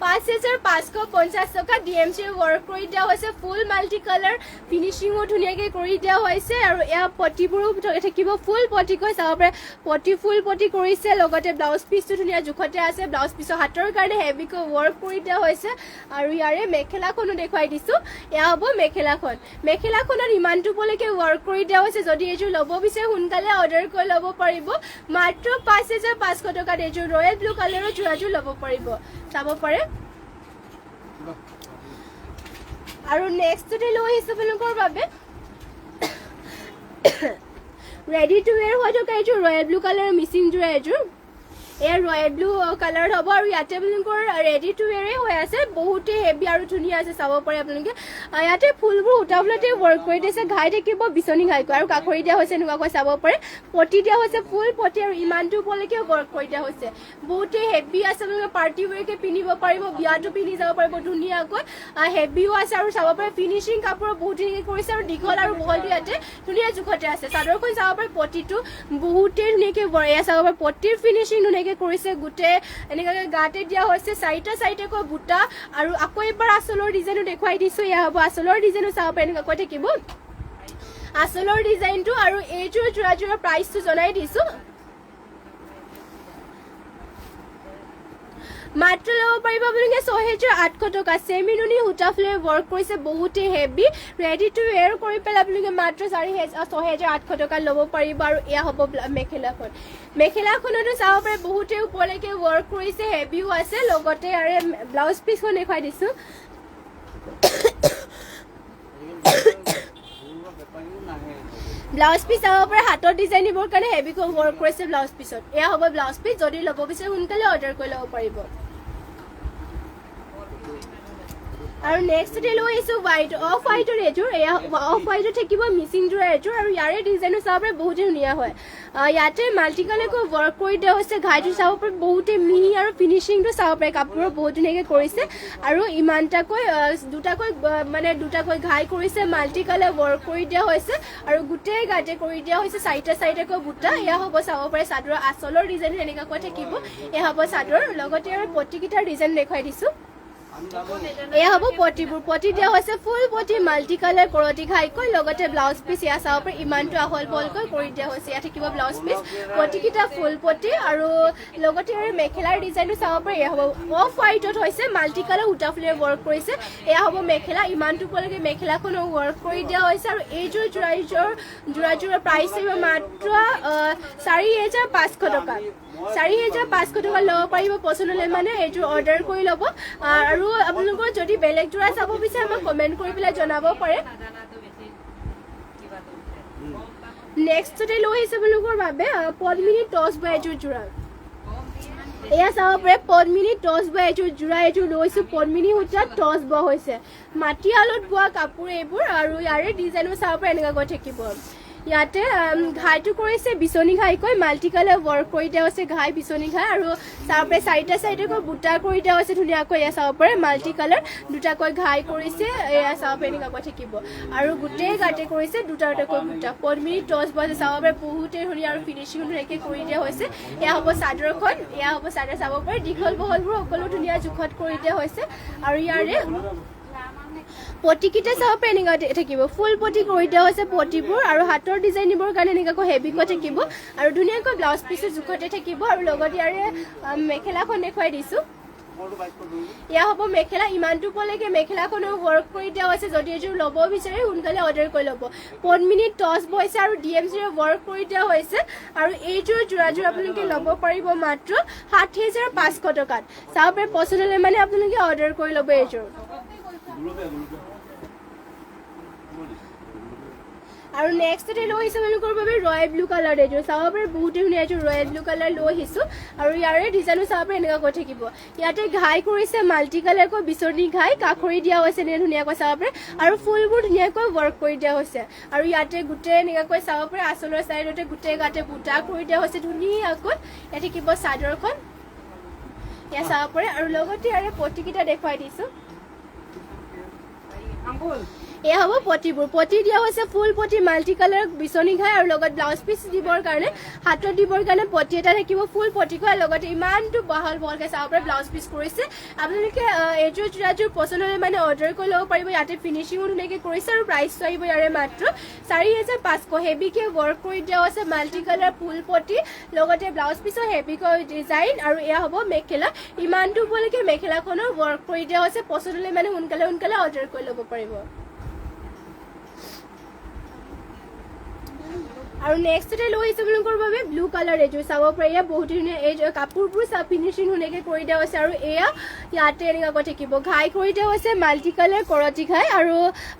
S1: ৫,৫৫০ টকা ডিএমচিৰ ৱৰ্ক কৰি দিয়া হৈছে ফুল মাল্টি কালাৰ ফিনিচিঙো ধুনীয়াকৈ কৰি দিয়া হৈছে আৰু এয়া পটিবোৰো থাকিব ফুল পটিকৈ চাব পাৰে ফুল পটি কৰিছে লগতে ব্লাউজ পিচটো ধুনীয়া জোখতে আছে ব্লাউজ পিচৰ হাতৰ কাৰণে হেভিকৈ ৱৰ্ক কৰি দিয়া হৈছে আৰু ইয়াৰে মেখেলাখনো দেখুৱাই দিছোঁ এয়া হ'ব মেখেলাখনত ইমানটো ওপৰলৈকে ৱৰ্ক কৰি দিয়া হৈছে যদি এইযোৰ ল'ব বিচাৰে সোনকালে অৰ্ডাৰ কৰি ল'ব পাৰিব মাত্ৰ ৫,৫০০ টকাত এইযোৰ ৰয়েল ব্লু কালাৰৰ যোৰাযোৰ ল'ব পাৰিব চাব পাৰে আৰু নেক্সটতে লৈ আহিছো আপোনালোকৰ বাবে ৰেডি টু ৱেৰ হৈ থকা এইযোৰ ৰয়েল ব্লু কালাৰৰ মিচিং যোৰা এইযোৰ এয়া ৰয়েল ব্লু কালাৰত হ'ব আৰু ইয়াতে আপোনালোকৰ ৰেডি টু ৱেৰে হৈ আছে বহুতেই হেভি আৰু ধুনীয়া আছে চাব পাৰে আপোনালোকে ইয়াতে ফুলবোৰ উঠাবলতে ৱৰ্ক কৰি দিছে ঘাই থাকিব বিচনী ঘাইকৈ আৰু কাষৰি দিয়া হৈছে এনেকুৱাকৈ চাব পাৰে পটি দিয়া হৈছে ফুল পটি আৰু ইমানটো ওপৰলৈকে ৱৰ্ক কৰি দিয়া হৈছে বহুতেই হেভি আছে আপোনালোকে পাৰ্টি ৱেৰকে পিন্ধিব পাৰিব বিয়াতো পিন্ধি যাব পাৰিব ধুনীয়াকৈ হেভিও আছে আৰু চাব পাৰে ফিনিচিং কাপোৰ বহুত ধুনীয়াকৈ কৰিছে আৰু দীঘল আৰু বহলটো ইয়াতে ধুনীয়া জোখতে আছে চাদৰখন চাব পাৰে পটিটো বহুতেই ধুনীয়াকৈ এয়া চাব পাৰে পটিৰ ফিনিচিং ধুনীয়াকৈ কৰিছে গোটেই এনেকুৱাকৈ গাতে দিয়া হৈছে চাৰিটাকৈ বুটা আৰু আকৌ এবাৰ আঁচলৰ ডিজাইনো দেখুৱাই দিছো এয়া হ'ব আঁচলৰ ডিজাইনো চাব পাৰে এনেকুৱাকৈ থাকিব আঁচলৰ ডিজাইনটো আৰু এইযোৰ যোৰাযোৰৰ প্ৰাইচটো জনাই দিছো মাত্ৰ ল'ব পাৰিব আপোনালোকে ৬,৮০০ টকা চেমি নুনি সূতা ফুলেৰে ৱৰ্ক কৰিছে বহুতেই হেভি ৰেডি টু ৱেৰ কৰি পেলাই আপোনালোকে মাত্ৰ ৬,৮০০ টকা ল'ব পাৰিব আৰু এয়া হ'ব মেখেলাখনতো চাব পাৰে বহুতেই ওপৰলৈকে ৱৰ্ক কৰিছে হেভিও আছে লগতে আৰু ব্লাউজ পিচখন দেখুৱাই দিছোঁ ব্লাউজ পিচ চাব পাৰে হাতৰ ডিজাইন দিবৰ কাৰণে হেভিকৈ ৱৰ্ক কৰিছে ব্লাউজ পিচত এয়া হ'ব ব্লাউজ পিচ যদি ল'ব বিচাৰে সোনকালে অৰ্ডাৰ কৰি ল'ব পাৰিব আৰু নেক্সটতে লৈ আহিছো হোৱাইট অফ হোৱাইটৰ এযোৰ এয়া অফ হোৱাইটত থাকিব মিচিং যোৰা এযোৰ আৰু ইয়াৰে ডিজাইনো চাব পাৰে বহুতেই ধুনীয়া হয় ইয়াতে মাল্টি কালাৰকৈ ৱৰ্ক কৰি দিয়া হৈছে ঘাইটো চাব পাৰে বহুতেই মিহি আৰু ফিনিচিংটো চাব পাৰে কাপোৰৰ বহুত ধুনীয়াকৈ কৰিছে আৰু ইমানটাকৈ দুটাকৈ ঘাই কৰিছে মাল্টি কালাৰ ৱৰ্ক কৰি দিয়া হৈছে আৰু গোটেই গাতে কৰি দিয়া হৈছে চাৰিটাকৈ বুটা এয়া হ'ব চাব পাৰে চাদৰৰ আঁচলৰ ডিজাইন এনেকুৱাকৈ থাকিব এয়া হ'ব চাদৰ লগতে আৰু পটিকেইটাৰ ডিজাইন দেখুৱাই দিছোঁ এয়া হ'ব পটিবোৰ পটি দিয়া হৈছে ফুল পটি মাল্টি কালাৰ কৰতি ঘাইকৈ লগতে ব্লাউজ পিচ এয়া চাব পাৰি ইমানটো আহল বহলকৈ কৰি দিয়া হৈছে ইয়াত থাকিব ব্লাউজ পিচ পটিকেইটা ফুল পটি আৰু লগতে মেখেলাৰ ডিজাইনটো চাব পাৰি এয়া হ'ব অফ হোৱাইটত হৈছে মাল্টি কালাৰ উটা ফুলেৰে ৱৰ্ক কৰিছে এয়া হ'ব মেখেলা ইমানটো পলৈকে মেখেলাখনো ৱৰ্ক কৰি দিয়া হৈছে আৰু এইযোৰ যোৰাযোৰৰ প্ৰাইচ আহিব মাত্ৰ 4,500 টকা 4,500 টকা ল'ব পাৰিব পচন্দ হ'লে মানে এইটো অৰ্ডাৰ কৰি ল'ব আৰু আপোনালোকৰ যদি বেলেগ যোৰা চাব বিচাৰে আমাক কমেণ্ট কৰি পেলাই জনাব পাৰে নেক্সটতে লৈ আহিছে আপোনালোকৰ বাবে পদ্মিনী টচ বা এযোৰ যোৰা এয়া চাব পাৰে পদ্মিনী টচ বা এযোৰ যোৰা এযোৰ লৈছোঁ পদ্মিনী সূতাত টচ বোৱা হৈছে মাটিশালত বোৱা কাপোৰ এইবোৰ আৰু ইয়াৰে ডিজাইনো চাব পাৰে এনেকুৱাকৈ থাকিব ইয়াতে ঘাইটো কৰিছে বিচনী ঘাইকৈ মাল্টি কালাৰ ৱৰ্ক কৰি দিয়া হৈছে ঘাই বিচনী ঘাই আৰু চাব পাৰে চাৰিটা চাৰিটাকৈ বুটা কৰি দিয়া হৈছে ধুনীয়াকৈ এয়া চাব পাৰে মাল্টি কালাৰ দুটাকৈ ঘাই কৰিছে এয়া চাব পাৰে এনেকুৱাকৈ থাকিব আৰু গোটেই গাতে কৰিছে দুটা দুটাকৈ বুটা পদ্মিনী টচ বনাইছে চাব পাৰে বহুতেই ধুনীয়া আৰু ফিনিচিং ধুনীয়াকৈ কৰি দিয়া হৈছে এয়া হ'ব চাদৰখন এয়া হ'ব চাদৰ চাব পাৰে দীঘল বহলবোৰ সকলো ধুনীয়া জোখত কৰি দিয়া হৈছে আৰু ইয়াৰে পটিকেইটা চাব পাৰে এনেকুৱা থাকিব ফুল পটি কৰি দিয়া হৈছে পটিবোৰ আৰু হাতৰ ডিজাইন দিবৰ কাৰণে এনেকুৱাকৈ হেভিকৈ থাকিব আৰু ধুনীয়াকৈ ব্লাউজ পিচৰ জোখতে থাকিব আৰু লগতে ইয়াৰে মেখেলাখন দেখুৱাই দিছোঁ এয়া হ'ব মেখেলা ইমানটো পলৈকে মেখেলাখনো ৱৰ্ক কৰি দিয়া হৈছে যদি এযোৰ ল'ব বিচাৰে সোনকালে অৰ্ডাৰ কৰি ল'ব পদ্মিনী টচ বৈছে আৰু DMCৰে ৱৰ্ক কৰি দিয়া হৈছে আৰু এইযোৰ যোৰাযোৰ আপোনালোকে ল'ব পাৰিব মাত্ৰ 7,500 টকাত চাব পাৰে পচন্দ হ'লে মানে আপোনালোকে অৰ্ডাৰ কৰি ল'ব এইযোৰ আৰু নেক্সটতে লৈ আহিছোঁ আপোনালোকৰ বাবে ৰয়েল ব্লু কালাৰ এযোৰ চাব পাৰে বহুতেই ধুনীয়া এযোৰ ৰয়েল ব্লু কালাৰ লৈ আহিছোঁ আৰু ইয়াৰে ডিজাইনো চাব পাৰে এনেকুৱাকৈ থাকিব ইয়াতে ঘাই কৰিছে মাল্টি কালাৰকৈ বিচনী ঘাই কাষৰি দিয়া হৈছে এনে ধুনীয়াকৈ চাব পাৰে আৰু ফুলবোৰ ধুনীয়াকৈ ৱৰ্ক কৰি দিয়া হৈছে আৰু ইয়াতে গোটেই এনেকুৱাকৈ চাব পাৰে আঁচলৰ চাইডতে গোটেই গাতে বুটা কৰি দিয়া হৈছে ধুনীয়াকৈ ইয়াতে থাকিব চাদৰখন এয়া চাব পাৰে আৰু লগতে ইয়াৰে পটিকেইটা দেখুৱাই দিছোঁ এয়া হ'ব পটিবোৰ পটি দিয়া হৈছে ফুল পটি মাল্টি কালাৰ বিচনী ঘাই আৰু লগত ব্লাউজ পিচ দিবৰ কাৰণে হাতত দিবৰ কাৰণে পটি এটা থাকিব ফুল পটি ঘাই লগতে ইমানটো বহল বহলকৈ চাব পাৰে ব্লাউজ পিচ কৰিছে আপোনালোকে এইযোৰ যোৰাযোৰ পচন্দ হ'লে মানে অৰ্ডাৰ কৰি ল'ব পাৰিব ইয়াতে ফিনিচিঙো ধুনীয়াকৈ কৰিছে আৰু প্ৰাইচটো আহিব ইয়াৰে মাত্ৰ 4,500 হেভিকৈ ৱৰ্ক কৰি দিয়া হৈছে মাল্টি কালাৰ ফুল পটি লগতে ব্লাউজ পিচৰ হেভিকৈ ডিজাইন আৰু এয়া হ'ব মেখেলা ইমানটো পলৈকে মেখেলাখনৰ ৱৰ্ক কৰি দিয়া হৈছে পচন্দ হ'লে মানে সোনকালে অৰ্ডাৰ কৰি ল'ব পাৰিব আৰু নেক্সটতে লৈ আহিছোঁ আপোনালোকৰ বাবে ব্লু কালাৰ এযোৰ চাব পাৰে এয়া বহুত ধুনীয়া এই কাপোৰবোৰ ফিনিচিং ধুনীয়াকৈ কৰি দিয়া হৈছে আৰু এয়া ইয়াতে এনেকুৱাকৈ থাকিব ঘাই কৰি দিয়া হৈছে মাল্টি কালাৰ কৰতি ঘাই আৰু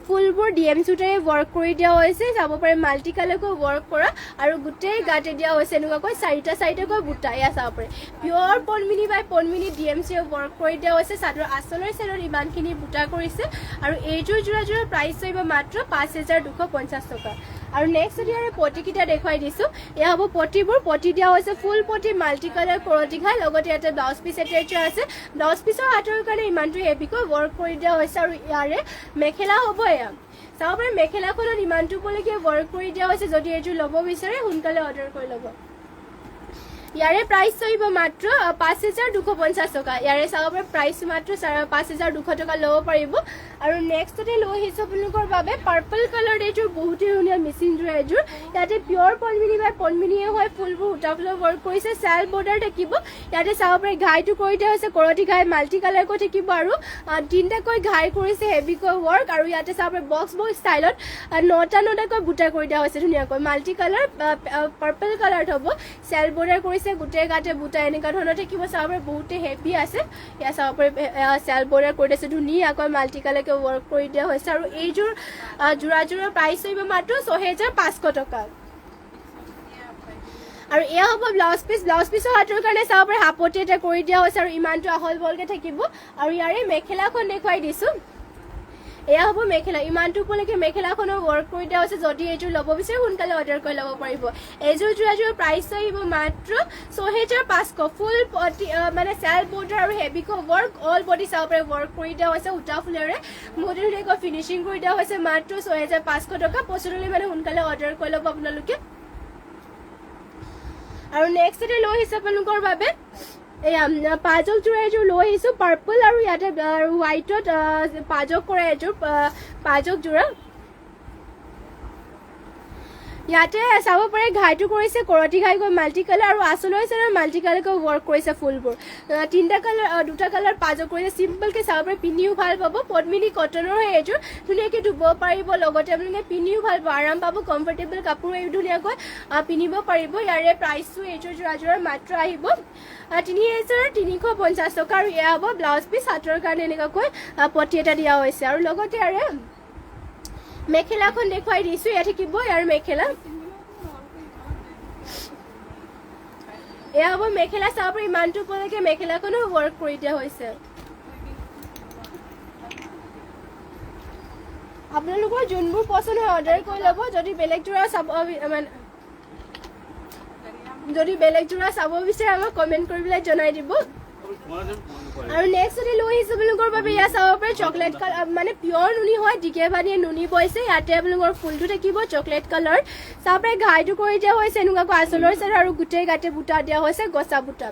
S1: ফুলবোৰ DMC সূতাৰে ৱৰ্ক কৰি দিয়া হৈছে চাব পাৰে মাল্টি কালাৰকৈ ৱৰ্ক কৰা আৰু গোটেই গাতে দিয়া হৈছে এনেকুৱাকৈ চাৰিটাকৈ বুটা এয়া চাব পাৰে পিয়ৰ পদ্মিনী বাই পদ্মিনী DMCৰে ৱৰ্ক কৰি দিয়া হৈছে চাদৰ আঁচলৰ চাইডত ইমানখিনি বুটা কৰিছে আৰু এইযোৰ যোৰাযোৰৰ প্ৰাইচ আহিব মাত্ৰ 5,250 টকা আৰু নেক্সট ইয়াৰে পটিকেইটা দেখুৱাই দিছোঁ এয়া হ'ব পটিবোৰ পটি দিয়া হৈছে ফুল পটি মাল্টি কালাৰ কৰতি ঘাই লগতে ইয়াতে ব্লাউজ পিচ এটেচ আছে ব্লাউজ পিচৰ হাতৰ কাৰণে ইমানটো হেভিকৈ ৱৰ্ক কৰি দিয়া হৈছে আৰু ইয়াৰে মেখেলা হ'ব এয়া চাব পাৰে মেখেলাখনত ইমানটো পলৈকে ৱৰ্ক কৰি দিয়া হৈছে যদি এইযোৰ ল'ব বিচাৰে সোনকালে অৰ্ডাৰ কৰি ল'ব ইয়াৰে প্ৰাইচ আহিব মাত্ৰ 5,250 টকা ইয়াৰে চাব পাৰে প্ৰাইচ মাত্ৰ 5,200 টকা ল'ব পাৰিব আৰু নেক্সটতে লৈ আহিছোঁ আপোনালোকৰ বাবে পাৰ্পল কালাৰ এইযোৰ বহুতেই ধুনীয়া মেচিন যোৰা এযোৰ ইয়াতে পিয়ৰ পদ্মিনী বাই পদ্মিনীয়ে হয় ফুলবোৰ সূতা ফুলৰ ৱৰ্ক কৰিছে চেল্ফ বৰ্ডাৰ থাকিব ইয়াতে চাব পাৰে ঘাইটো কৰি দিয়া হৈছে কৰতি ঘাই মাল্টি কালাৰকৈ থাকিব আৰু তিনিটাকৈ ঘাই কৰিছে হেভিকৈ ৱৰ্ক আৰু ইয়াতে চাব পাৰে বক্স ষ্টাইলত নটাকৈ বুটা কৰি দিয়া হৈছে ধুনীয়াকৈ মাল্টি কালাৰ পাৰ্পল কালাৰত হ'ব চেল্ফ বৰ্ডাৰ কৰিছে গোটেই গাতে বুটা এনেকুৱা ধৰণৰ থাকিব চাব পাৰে বহুতেই হেভি আছে এয়া চাব পাৰে চেল্ফ বৰ্ডাৰ কৰি দিছে ধুনীয়াকৈ মাল্টি কালাৰকৈ ৱৰ্ক কৰি দিয়া হৈছে আৰু এইযোৰ যোৰাযোৰৰ প্ৰাইচ আহিব মাত্ৰ 6,500 টকা আৰু এয়া হ'ব ব্লাউজ পিচৰ হাতৰ কাৰণে চাব পাৰে হাপতি এটা কৰি দিয়া হৈছে আৰু ইমানটো আহল বহলকৈ থাকিব আৰু ইয়াৰে মেখেলাখন দেখুৱাই দিছোঁ এয়া হ'ব মেখেলা ইমানটো পলৈকে মেখেলাখনৰ ৱৰ্ক কৰি দিয়া হৈছে যদি এইযোৰ ল'ব বিচাৰে সোনকালে অৰ্ডাৰ কৰি ল'ব পাৰিব এইযোৰ যোৰাযোৰৰ প্ৰাইচ আহিব মাত্ৰ 6,500 ফুল পটি মানে চেল্ফ বৰ্ডাৰ আৰু হেভিকৈ ৱৰ্ক অল বডি চাব পাৰে ৱৰ্ক কৰি দিয়া হৈছে সূতা ফুলেৰে বহুত ধুনীয়াকৈ ফিনিচিং কৰি দিয়া হৈছে মাত্ৰ 6,500 টকা পচন্দ হ'লে মানে সোনকালে অৰ্ডাৰ কৰি ল'ব আপোনালোকে আৰু নেক্সটতে লৈ আহিছোঁ আপোনালোকৰ বাবে এয়া পাজক যোৰা এযোৰ লৈ আহিছোঁ পাৰ্পল আৰু ইয়াতে হোৱাইটত পাজক কৰা এযোৰ পাজক যোৰা ইয়াতে চাব পাৰে ঘাইটো কৰিছে কৰতি ঘাই গৈ মাল্টি কালাৰ আৰু আচলৰ চাইডৰ মাল্টি কালাৰকৈ ৱৰ্ক কৰিছে ফুলবোৰ তিনিটা কালাৰ দুটা কালাৰ পাজক কৰিছে চিম্পলকৈ চাব পাৰে পিন্ধিও ভাল পাব পদ্মিনী কটনৰ হয় এযোৰ ধুনীয়াকৈ ধুব পাৰিব লগতে আপোনালোকে পিন্ধিও ভাল পাব আৰাম পাব কমফৰ্টেবল কাপোৰ এই ধুনীয়াকৈ পিন্ধিব পাৰিব ইয়াৰে প্ৰাইচটো এইযোৰ যোৰাযোৰৰ মাত্ৰ আহিব ৩,৩৫০ টকা আৰু এয়া হ'ব ব্লাউজ পিচ হাতৰ কাৰণে এনেকুৱাকৈ পটি এটা দিয়া হৈছে আৰু লগতে ইয়াৰে মেখেলাখন দেখুৱাই দিছোঁ ইয়াত থাকিব ইয়াৰ মেখেলা এয়া হ'ব মেখেলা চাব পাৰি ইমানটো উপলক্ষে মেখেলাখনো ৱৰ্ক কৰি দিয়া হৈছে আপোনালোকৰ যোনবোৰ পচন্দ হয় অৰ্ডাৰ কৰি ল'ব যদি বেলেগ যোৰা চাব বিচাৰে আমাক কমেণ্ট কৰি পেলাই জনাই দিব আৰু নেক্সট যদি লৈ আহিছোঁ আপোনালোকৰ বাবে ইয়াত চাব পাৰে চকলেট কালাৰ মানে পিয়ৰ নুনি হয় ডিকে ভানিয়ে নুনি বৈছে ইয়াতে আপোনালোকৰ ফুলটো থাকিব চকলেট কালাৰ চাব পাৰে ঘাইটো কৰি দিয়া হৈছে এনেকুৱাকৈ আঁচলৰ চাইড আৰু গোটেই গাতে বুটা দিয়া হৈছে গছা বুটা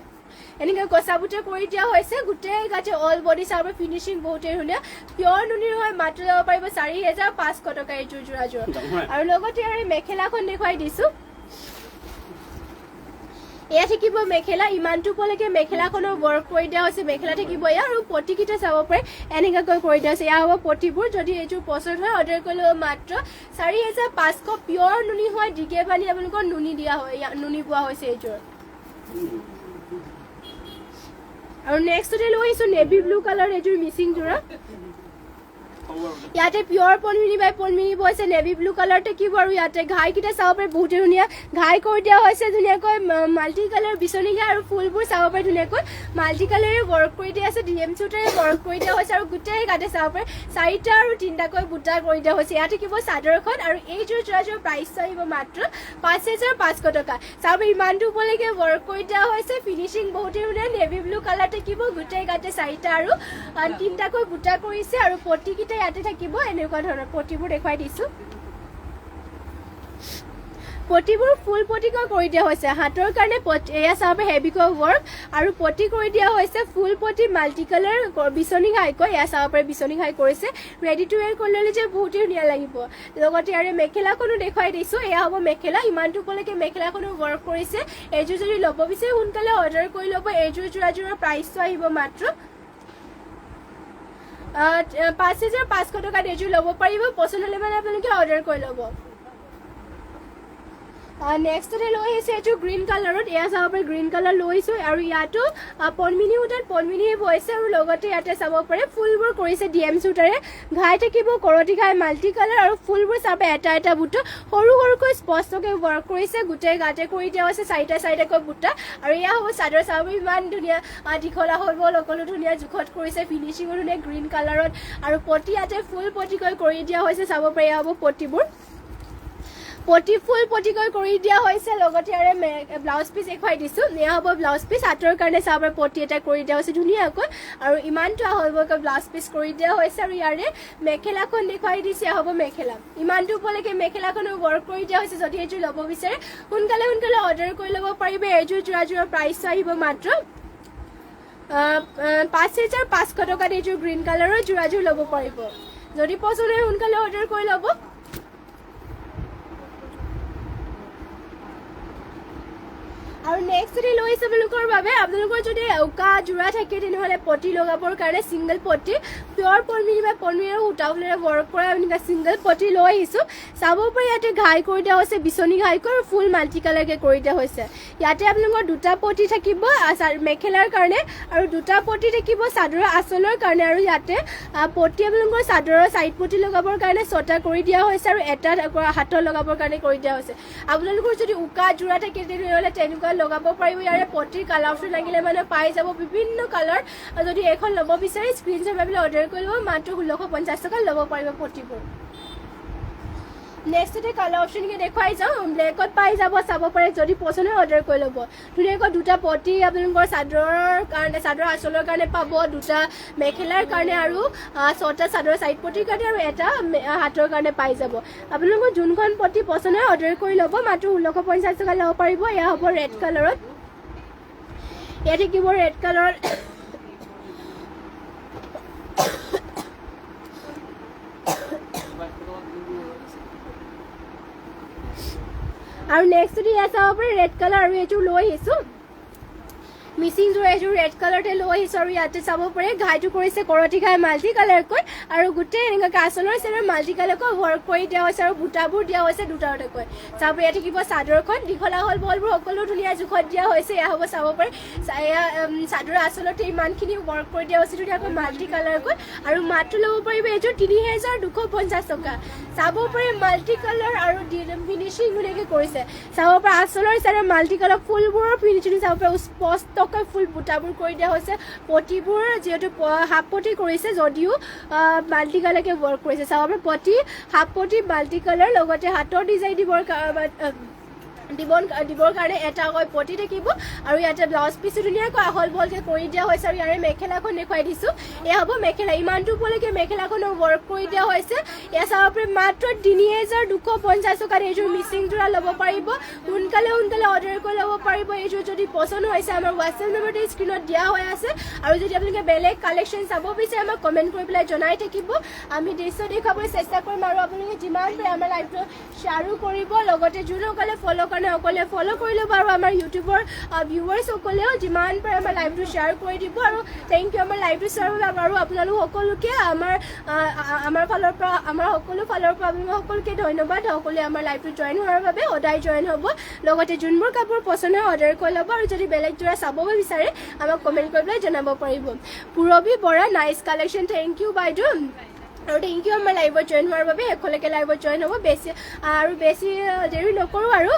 S1: এনেকৈ গছা বুটা কৰি দিয়া হৈছে গোটেই গাতে অল বডি চাব পাৰে ফিনিচিং বহুতেই ধুনীয়া পিয়ৰ নুনিৰ হয় মাত্ৰ যাব পাৰিব ৪,৫০০ টকা এইযোৰ যোৰাযোৰ আৰু লগতে ইয়াৰে মেখেলাখন দেখুৱাই দিছোঁ এয়া থাকিব মেখেলা ইমানটো উপলক্ষে মেখেলাখনৰ ৱৰ্ক কৰি দিয়া হৈছে মেখেলা থাকিব এয়া আৰু পটিকেইটা চাব পাৰে এনেকুৱাকৈ কৰি দিয়া হৈছে এয়া হ'ব পটিবোৰ যদি এইযোৰ পচন্দ হয় অৰ্ডাৰ কৰিলে মাত্ৰ ৪,৫০০ পিয়ৰ নুনি হয় ডিকে ভানি আপোনালোকৰ নুনি দিয়া হয় নুনি বোৱা হৈছে এইযোৰ আৰু নেক্সটতে লৈ আহিছোঁ নেভি ব্লু কালাৰ এইযোৰ মিচিং যোৰা ইয়াতে পিয়ৰ পদ্মিনী বাই পদ্মিনী বৈছে নেভি ব্লু কালাৰ থাকিব আৰু ইয়াতে ঘাইকেইটা চাব পাৰে বহুতে ধুনীয়া ঘাই কৰি দিয়া হৈছে ধুনীয়াকৈ মাল্টি কালাৰ বিচনী ঘাই আৰু ফুলবোৰ চাব পাৰে ধুনীয়াকৈ মাল্টি কালাৰে ৱৰ্ক কৰি দিয়া আছে ডিএম চুটাৰে ৱৰ্ক কৰি দিয়া হৈছে আৰু গোটেই গাতে চাব পাৰে ৪টা আৰু ৩টাকৈ বুটা কৰি দিয়া হৈছে ইয়াত থাকিব চাদৰখন আৰু এইযোৰ যোৰাযোৰ প্ৰাইচটো আহিব মাত্ৰ ৫,৫০০ টকা চাব পাৰে ইমানটো উপলক্ষে ৱৰ্ক কৰি দিয়া হৈছে ফিনিচিং বহুতে ধুনীয়া নেভি ব্লু কালাৰ থাকিব গোটেই গাতে ৪টা আৰু ৩টাকৈ বুটা কৰিছে আৰু পটিকেইটা ইয়াতে থাকিব এনেকুৱা ধৰণৰ পটিবোৰ দেখুৱাই দিছোঁ পটিবোৰ ফুল পটিকৈ কৰি দিয়া হৈছে হাতৰ কাৰণে এয়া চাব হেভিকৈ ৱৰ্ক আৰু পটি কৰি দিয়া হৈছে ফুল পটি মাল্টি কালাৰ বিচনী ঘাইকৈ এয়া চাব পাৰে বিচনী ঘাই কৰিছে ৰেডি টু ৱেৰ কৰি ল'লে যে বহুতেই ধুনীয়া লাগিব লগতে ইয়াৰে মেখেলাখনো দেখুৱাই দিছোঁ এয়া হ'ব মেখেলা ইমানটো উপলক্ষে মেখেলাখনো ৱৰ্ক কৰিছে এইযোৰ যদি ল'ব বিচাৰে সোনকালে অৰ্ডাৰ কৰি ল'ব এইযোৰ যোৰাযোৰৰ প্ৰাইচটো আহিব মাত্ৰ ৫,৫০০ টকাত এইযোৰ ল'ব পাৰিব পচন্দ হ'লে মানে আপোনালোকে অৰ্ডাৰ কৰি ল'ব নেক্সটতে লৈ আহিছে এইযোৰ গ্ৰীণ কালাৰত এয়া চাব পাৰে গ্ৰীণ কালাৰ লৈছোঁ আৰু ইয়াতো পদ্মিনী সূতাত পদ্মিনীয়ে বৈছে আৰু লগতে ইয়াতে চাব পাৰে ফুলবোৰ কৰিছে ডিএম চুটাৰে ঘাই থাকিব কৰতি ঘাই মাল্টি কালাৰ আৰু ফুলবোৰ চাব এটা এটা বুটা সৰু সৰুকৈ স্পষ্টকৈ ৱৰ্ক কৰিছে গোটেই গাতে কৰি দিয়া হৈছে ৪টাকৈ বুটা আৰু এয়া হ'ব চাদৰ চাব ইমান ধুনীয়া দীঘলা হ'ল সকলো ধুনীয়া জোখত কৰিছে ফিনিচিঙো ধুনীয়া গ্ৰীণ কালাৰত আৰু পটি ইয়াতে ফুল পটিকৈ কৰি দিয়া হৈছে চাব পাৰে এয়া হ'ব পটিবোৰ পটি ফুল পটিকৈ কৰি দিয়া হৈছে লগতে ইয়াৰে ব্লাউজ পিচ দেখুৱাই দিছোঁ এয়া হ'ব ব্লাউজ পিচ হাতৰ কাৰণে চাব পাৰে পটি এটা কৰি দিয়া হৈছে ধুনীয়াকৈ আৰু ইমানটো আহলবকৈ ব্লাউজ পিচ কৰি দিয়া হৈছে আৰু ইয়াৰে মেখেলাখন দেখুৱাই দিছে এয়া হ'ব মেখেলা ইমানটো উপলক্ষে মেখেলাখনো ৱৰ্ক কৰি দিয়া হৈছে যদি এইযোৰ ল'ব বিচাৰে সোনকালে অৰ্ডাৰ কৰি ল'ব পাৰিব এইযোৰ যোৰাযোৰৰ প্ৰাইচটো আহিব মাত্ৰ ৫,৫০০ টকাত এইযোৰ গ্ৰীণ কালাৰৰ যোৰাযোৰ ল'ব পাৰিব যদি পচন্দ হয় সোনকালে অৰ্ডাৰ কৰি ল'ব আৰু নেক্সট যদি লৈ আহিছে আপোনালোকৰ বাবে আপোনালোকৰ যদি উকা যোৰা থাকে তেনেহ'লে পটি লগাবৰ কাৰণে ছিংগল পটি পিয়ৰ পদ্মিনী বা পদ্মিনীৰ সূতা ফুলেৰে ৱৰ্ক কৰা এনেকুৱা ছিংগল পটি লৈ আহিছোঁ চাব পাৰে ইয়াতে ঘাই কৰি দিয়া হৈছে বিচনী ঘাইকৈ আৰু ফুল মাল্টি কালাৰকৈ কৰি দিয়া হৈছে ইয়াতে আপোনালোকৰ দুটা পটি থাকিব মেখেলাৰ কাৰণে আৰু দুটা পটি থাকিব চাদৰৰ আঁচলৰ কাৰণে আৰু ইয়াতে পটি আপোনালোকৰ চাদৰৰ চাইড পটি লগাবৰ কাৰণে ৬টা কৰি দিয়া হৈছে আৰু এটা হাতৰ লগাবৰ কাৰণে কৰি দিয়া হৈছে আপোনালোকৰ যদি উকা যোৰা থাকে তেনেহ'লে তেনেকুৱা লগাব পাৰিব ইয়াৰে পটিৰ কালাৰটো লাগিলে মানে পাই যাব বিভিন্ন কালাৰ যদি এখন ল'ব বিচাৰে স্ক্ৰীনশ্বট মাৰি অৰ্ডাৰ কৰি ল'ব মাত্ৰ ১৬৫০ টকা ল'ব পাৰিব পটিবোৰ নেক্সটতে কালাৰ অপশ্যনকে দেখুৱাই যাওঁ ব্লেকত পাই যাব চাব পাৰে যদি পচন্দ হয় অৰ্ডাৰ কৰি ল'ব ধুনীয়াকৈ দুটা পটি আপোনালোকৰ চাদৰৰ কাৰণে চাদৰ আঁচলৰ কাৰণে পাব দুটা মেখেলাৰ কাৰণে আৰু ৬টা চাদৰ চাইড পটিৰ কাৰণে আৰু এটা হাতৰ কাৰণে পাই যাব আপোনালোকৰ যোনখন পটি পচন্দ হয় অৰ্ডাৰ কৰি ল'ব মাত্ৰ ১৬৫০ টকা ল'ব পাৰিব এয়া হ'ব ৰেড কালাৰত ইয়াত থাকিব ৰেড কালাৰ আৰু নেক্সট যদি ইয়াত চাব পাৰি ৰেড কালাৰ আৰু এইটো লৈ আহিছোঁ মিচিং যোৰ এইযোৰ ৰেড কালাৰতে লৈ আহিছোঁ আৰু ইয়াতে চাব পাৰে ঘাইটো কৰিছে কৰতি ঘাই মাল্টি কালাৰকৈ আৰু গোটেই এনেকুৱাকৈ আঁচলৰ চেৰে মাল্টি কালাৰকৈ ৱৰ্ক কৰি দিয়া হৈছে আৰু বুটাবোৰ দিয়া হৈছে দুটাকৈ চাব পাৰে ইয়াত থাকিব চাদৰখন দীঘলা হ'ল বলবোৰ সকলো ধুনীয়া জোখত দিয়া হৈছে এয়া হ'ব চাব পাৰে চাদৰৰ আঁচলতে ইমানখিনি ৱৰ্ক কৰি দিয়া হৈছে ধুনীয়াকৈ মাল্টি কালাৰকৈ আৰু মাত্ৰ ল'ব পাৰিব এইযোৰ ৩,২৫০ টকা চাব পাৰে মাল্টি কালাৰ আৰু ফিনিচিং ধুনীয়াকৈ কৰিছে চাব পাৰে আঁচলৰ চেৰে মাল্টি কালাৰ ফুলবোৰৰ ফিনিচিং চাব পাৰে স্পষ্ট ফুল বুটাবোৰ কৰি দিয়া হৈছে পটিবোৰ যেহেতু হাফ পটি কৰিছে যদিও মাল্টি কালাৰকে ৱৰ্ক কৰিছে চাব পাৰে পটি হাফ পটি মাল্টি কালাৰ লগতে হাতৰ ডিজাইন দিবৰ কাৰণে এটাকৈ পটি থাকিব আৰু ইয়াতে ব্লাউজ পিচো ধুনীয়াকৈ আহল বহলকৈ কৰি দিয়া হৈছে আৰু ইয়াৰে মেখেলাখন দেখুৱাই দিছোঁ এয়া হ'ব মেখেলা ইমানটো উপলৈকে মেখেলাখনো ৱৰ্ক কৰি দিয়া হৈছে এয়া চাব পাৰে মাত্ৰ ৩,২৫০ টকাত এইযোৰ মিচিং যোৰা ল'ব পাৰিব সোনকালে অৰ্ডাৰ কৰি ল'ব পাৰিব এইযোৰ যদি পচন্দ হৈছে আমাৰ হোৱাটছএপ নম্বৰটো স্ক্ৰীণত দিয়া হৈ আছে আৰু যদি আপোনালোকে বেলেগ কালেকশ্যন চাব বিচাৰে আমাক কমেণ্ট কৰি পেলাই জনাই থাকিব আমি দৃশ্য দেখুৱাবলৈ চেষ্টা কৰিম আৰু আপোনালোকে যিমান পাৰে আমাৰ লাইভটো শ্বেয়াৰো কৰিব লগতে যোনসকলে ফ'ল' কাৰণে সকলোৱে ফ'ল' কৰি ল'ব আৰু আমাৰ ইউটিউবৰ ভিউৱাৰ্ছসকলেও যিমান পাৰে আমাৰ লাইভটো শ্বেয়াৰ কৰি দিব আৰু থেংক ইউ আমাৰ লাইভটো শ্বেয়াৰ কৰিব আৰু আপোনালোক সকলোকে আমাৰ ফালৰ পৰা আমাৰ সকলো ফালৰ পৰা আপোনালোক সকলোকে ধন্যবাদ সকলোৱে আমাৰ লাইভটো জইন হোৱাৰ বাবে সদায় জইন হ'ব লগতে যোনবোৰ কাপোৰ পচন্দ হয় অৰ্ডাৰ কৰি ল'ব আৰু যদি বেলেগ যোৰা চাব বিচাৰে আমাক কমেণ্ট কৰি পেলাই জনাব পাৰিব Purabi Bora nice collection thank you বাইদেউ আৰু থেংক ইউ আমাৰ লাইভত জইন হোৱাৰ বাবে শেষলৈকে লাইভত জইন হ'ব বেছি দেৰি নকৰোঁ আৰু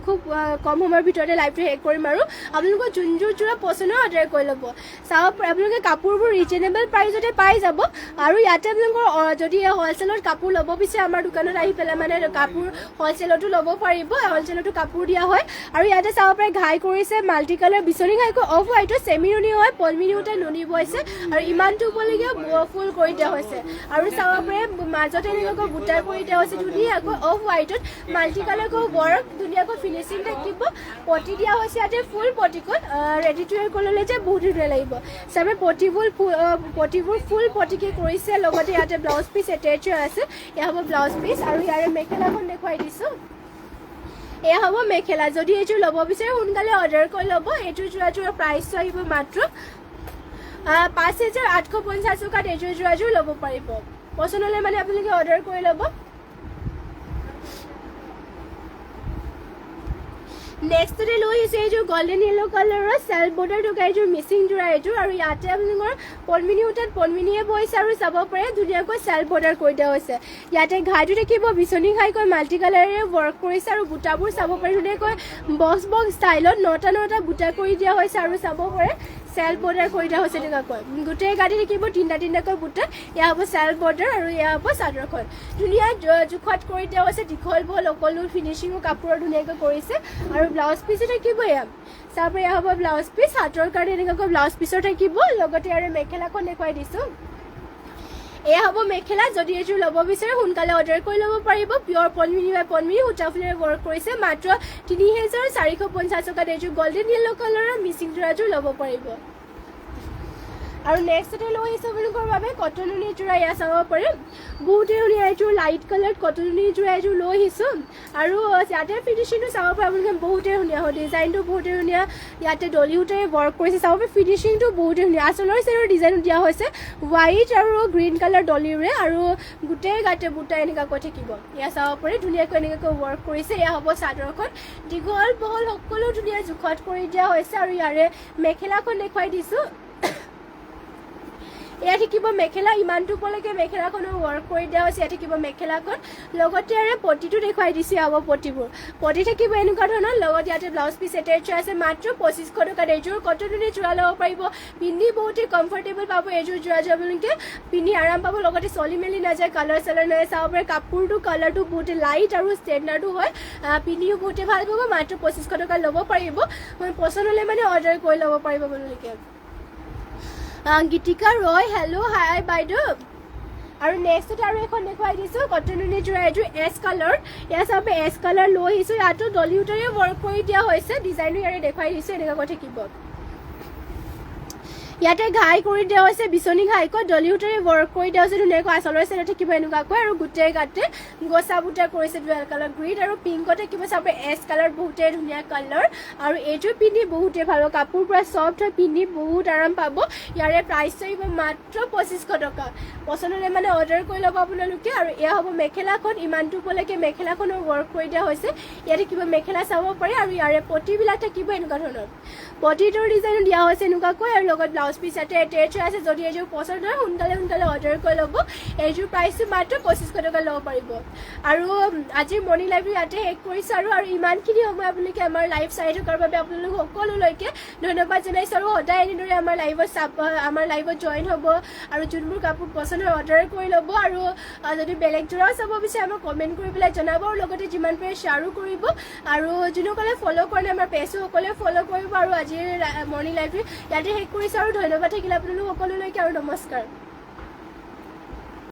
S1: খুব কম সময়ৰ ভিতৰতে লাইভটো শেষ কৰিম আৰু আপোনালোকৰ যোনযোৰ যোৰা পচন্দ অৰ্ডাৰ কৰি ল'ব চাব আপোনালোকে কাপোৰবোৰ ৰিজনেবল প্ৰাইজতে পাই যাব আৰু ইয়াতে আপোনালোকৰ যদি হ'লচেলত কাপোৰ ল'ব বিচাৰে আমাৰ দোকানত আহি পেলাই মানে কাপোৰ হ'লচেলতো ল'ব পাৰিব হ'লচেলতো কাপোৰ দিয়া হয় আৰু ইয়াতে চাব পাৰে ঘাই কৰিছে মাল্টি কালাৰ বিচনী ঘাইকৈ অফ হোৱাইটৰ চেমি নুনি হয় পলমিনিওতে নুনি বৈছে আৰু ইমানটো উপলৈকে ফুল কৰি দিয়া হৈছে আৰু চাব পাৰে মাজতে এনেকুৱাকৈ বুটাৰ কৰি দিয়া হৈছে ধুনীয়াকৈ অফ হোৱাইটত মাল্টি কালাৰকৈ ৱৰ্ক ধুনীয়াকৈ ফিনিচিং থাকিব পটি দিয়া হৈছে ইয়াতে ফুল পটিকত ৰেডি টু ৱেৰ কৰি ল'লে যে বহুত ধুনীয়া লাগিব চাবে পটিবোৰ ফুল পটিকে কৰিছে লগতে ইয়াতে ব্লাউজ পিচ এটেচ হৈ আছে এয়া হ'ব ব্লাউজ পিচ আৰু ইয়াৰে মেখেলাখন দেখুৱাই দিছোঁ এয়া হ'ব মেখেলা যদি এইযোৰ ল'ব বিচাৰে সোনকালে অৰ্ডাৰ কৰি ল'ব এইযোৰ যোৰাযোৰৰ প্ৰাইচটো আহিব মাত্ৰ 5,850 টকাত এইযোৰ যোৰাযোৰ ল'ব পাৰিব পচন্দ হ'লে মানে আপোনালোকে অৰ্ডাৰ কৰি ল'ব নেক্সটতে লৈ আহিছোঁ এইযোৰ গল্ডেন য়েল্লো কালাৰৰ চেল্ফ বৰ্ডাৰ থকা এইযোৰ মিচিং যোৰা এইযোৰ আৰু ইয়াতে আপোনালোকৰ পলমিনি সূতাত পলমিনিয়ে বৈছে আৰু চাব পাৰে ধুনীয়াকৈ চেল্ফ বৰ্ডাৰ কৰি দিয়া হৈছে ইয়াতে ঘাইটো থাকিব বিচনী ঘাইকৈ মাল্টি কালাৰেৰে ৱৰ্ক কৰিছে আৰু বুটাবোৰ চাব পাৰে ধুনীয়াকৈ বক্স ষ্টাইলত নটা বুটা কৰি দিয়া হৈছে আৰু চাব পাৰে চেল্ফ বৰ্ডাৰ কৰি দিয়া হৈছে তেনেকুৱাকৈ গোটেই গাড়ী থাকিব তিনিটাকৈ বুটা এয়া হ'ব চেল্ফ বৰ্ডাৰ আৰু এয়া হ'ব চাদৰখন ধুনীয়া জোখত কৰি দিয়া হৈছে দীঘল বহল সকলো ফিনিচিঙো কাপোৰৰ ধুনীয়াকৈ কৰিছে আৰু ব্লাউজ পিচো থাকিব এয়া চাব এয়া হ'ব ব্লাউজ পিচ হাতৰ কাৰণে এনেকুৱাকৈ ব্লাউজ পিচৰ থাকিব লগতে আৰু মেখেলাখন দেখুৱাই দিছোঁ এয়া হ'ব মেখেলা যদি এইযোৰ ল'ব বিচাৰে সোনকালে অৰ্ডাৰ কৰি ল'ব পাৰিব পিয়ৰ পলমিনি বা পলমিনি সূতা ফুলেৰে ৱৰ্ক কৰিছে মাত্ৰ ৩,৪৫০ টকাত এইযোৰ গল্ডেন য়েল্লো কালাৰৰ মিচিং যোৰাযোৰ ল'ব পাৰিব আৰু নেক্সটতে লৈ আহিছোঁ আপোনালোকৰ বাবে কটন নুনি যোৰা এয়া চাব পাৰে বহুতে ধুনীয়া এইযোৰ লাইট কালাৰত কটন নুনি যোৰা এইযোৰ লৈ আহিছোঁ আৰু ইয়াতে ফিনিচিংটো চাব পাৰে আপোনালোকে বহুতে ধুনীয়া হয় ডিজাইনটো বহুতে ধুনীয়া ইয়াতে ডলি সূতাৰে ৱৰ্ক কৰিছে চাব পাৰে ফিনিচিংটো বহুতে ধুনীয়া আচলৰ চেৰৰ ডিজাইনো দিয়া হৈছে হোৱাইট আৰু গ্ৰীণ কালাৰ ডলিৰে আৰু গোটেই গাতে বুটা এনেকুৱাকৈ থাকিব এয়া চাব পাৰে ধুনীয়াকৈ এনেকুৱাকৈ ৱৰ্ক কৰিছে এয়া হ'ব চাদৰখন দীঘল বহল সকলো ধুনীয়া জোখত কৰি দিয়া হৈছে আৰু ইয়াৰে মেখেলাখন দেখুৱাই দিছোঁ এয়া থাকিব মেখেলা ইমানটো উপলৈকে মেখেলাখনো ৱৰ্ক কৰি দিয়া হৈছে এয়া থাকিব মেখেলাখন লগতে আৰু পটিটো দেখুৱাই দিছোঁ এয়া হ'ব পটিবোৰ পটি থাকিব এনেকুৱা ধৰণৰ লগতে ইয়াতে ব্লাউজ পিচ এটেচ আছে মাত্ৰ ২৫০০ টকাত এইযোৰ কটন নুনি যোৰা ল'ব পাৰিব পিন্ধি বহুতে কমফৰ্টেবল পাব এইযোৰ যোৰা আপোনালোকে পিন্ধি আৰাম পাব লগতে চলি মেলি নাযায় কালাৰ চালাৰ নাযায় চাব পাৰে কাপোৰটো কালাৰটো বহুতে লাইট আৰু ষ্টেণ্ডাৰ্ডো হয় পিন্ধিও বহুতে ভাল পাব মাত্ৰ ২৫০০ টকাত ল'ব পাৰিব পচন্দ হ'লে মানে অৰ্ডাৰ কৰি ল'ব পাৰিব আপোনালোকে গীতিকা ৰয় হেল্ল' হাই বাইদেউ আৰু নেক্সটত আৰু এখন দেখুৱাই দিছোঁ কটন নুনি যোৰা এইযোৰ এছ কালাৰ এয়া চাব এছ কালাৰ লৈ আহিছোঁ ইয়াতো ডলি সূতাৰে ৱৰ্ক কৰি দিয়া হৈছে ডিজাইনো ইয়াৰে দেখুৱাই দিছোঁ এনেকুৱাকৈ থাকিব ইয়াতে ঘাই কৰি দিয়া হৈছে বিচনী ঘাইকৈ ডলিউডেৰে ৱৰ্ক কৰি দিয়া হৈছে ধুনীয়াকৈ আচলৰ চাইডত থাকিব এনেকুৱাকৈ আৰু গোটেই গাতে গোচা বুটা কৰিছে ডুৱেল কালাৰ গ্ৰীণ আৰু পিংকতে থাকিব চাব এছ কালাৰ বহুতেই ধুনীয়া কালাৰ আৰু এইটো পিন্ধি বহুতেই ভাল কাপোৰ পুৰা চফ্ট হয় পিন্ধি বহুত আৰাম পাব ইয়াৰে প্ৰাইচ থাকিব মাত্ৰ 2500 টকা পছন্দ হ'লে মানে অৰ্ডাৰ কৰি ল'ব আপোনালোকে আৰু এয়া হ'ব মেখেলাখন ইমানটো উপলৈকে মেখেলাখনৰ ৱৰ্ক কৰি দিয়া হৈছে ইয়াতে কিবা মেখেলা চাব পাৰে আৰু ইয়াৰে পটিবিলাক থাকিব এনেকুৱা ধৰণৰ পটিটোৰ ডিজাইন দিয়া হৈছে এনেকুৱাকৈ আৰু লগত ব্লাউজ পিচ ইয়াতে এটেচ আছে যদি এইযোৰ পছন্দ হয় সোনকালে অৰ্ডাৰ কৰি ল'ব এইযোৰ প্ৰাইচটো মাত্ৰ 2500 টকা ল'ব পাৰিব আৰু আজিৰ মৰ্ণিং লাইভটো ইয়াতে শেষ কৰিছোঁ আৰু ইমানখিনি সময় আপোনালোকে আমাৰ লাইভ চাই থকাৰ বাবে আপোনালোক সকলোলৈকে ধন্যবাদ জনাইছোঁ আৰু সদায় এনেদৰে আমাৰ লাইভত জইন হ'ব আৰু যোনবোৰ কাপোৰ পছন্দ হয় অৰ্ডাৰ কৰি ল'ব আৰু যদি বেলেগ যোৰাও চাব বিচাৰে আমাক কমেণ্ট কৰি পেলাই জনাব আৰু লগতে যিমান পাৰে শ্বেয়াৰো কৰিব আৰু যোনসকলে ফ'ল' কৰে আমাৰ পেজটো সকলোৱে ফ'ল' কৰিব আৰু আজিৰ মৰ্ণিং লাইভটো ইয়াতে শেষ কৰিছোঁ আৰু ধন্যবাদ থাকিলে আপোনালোক সকলোলৈকে আৰু নমস্কাৰ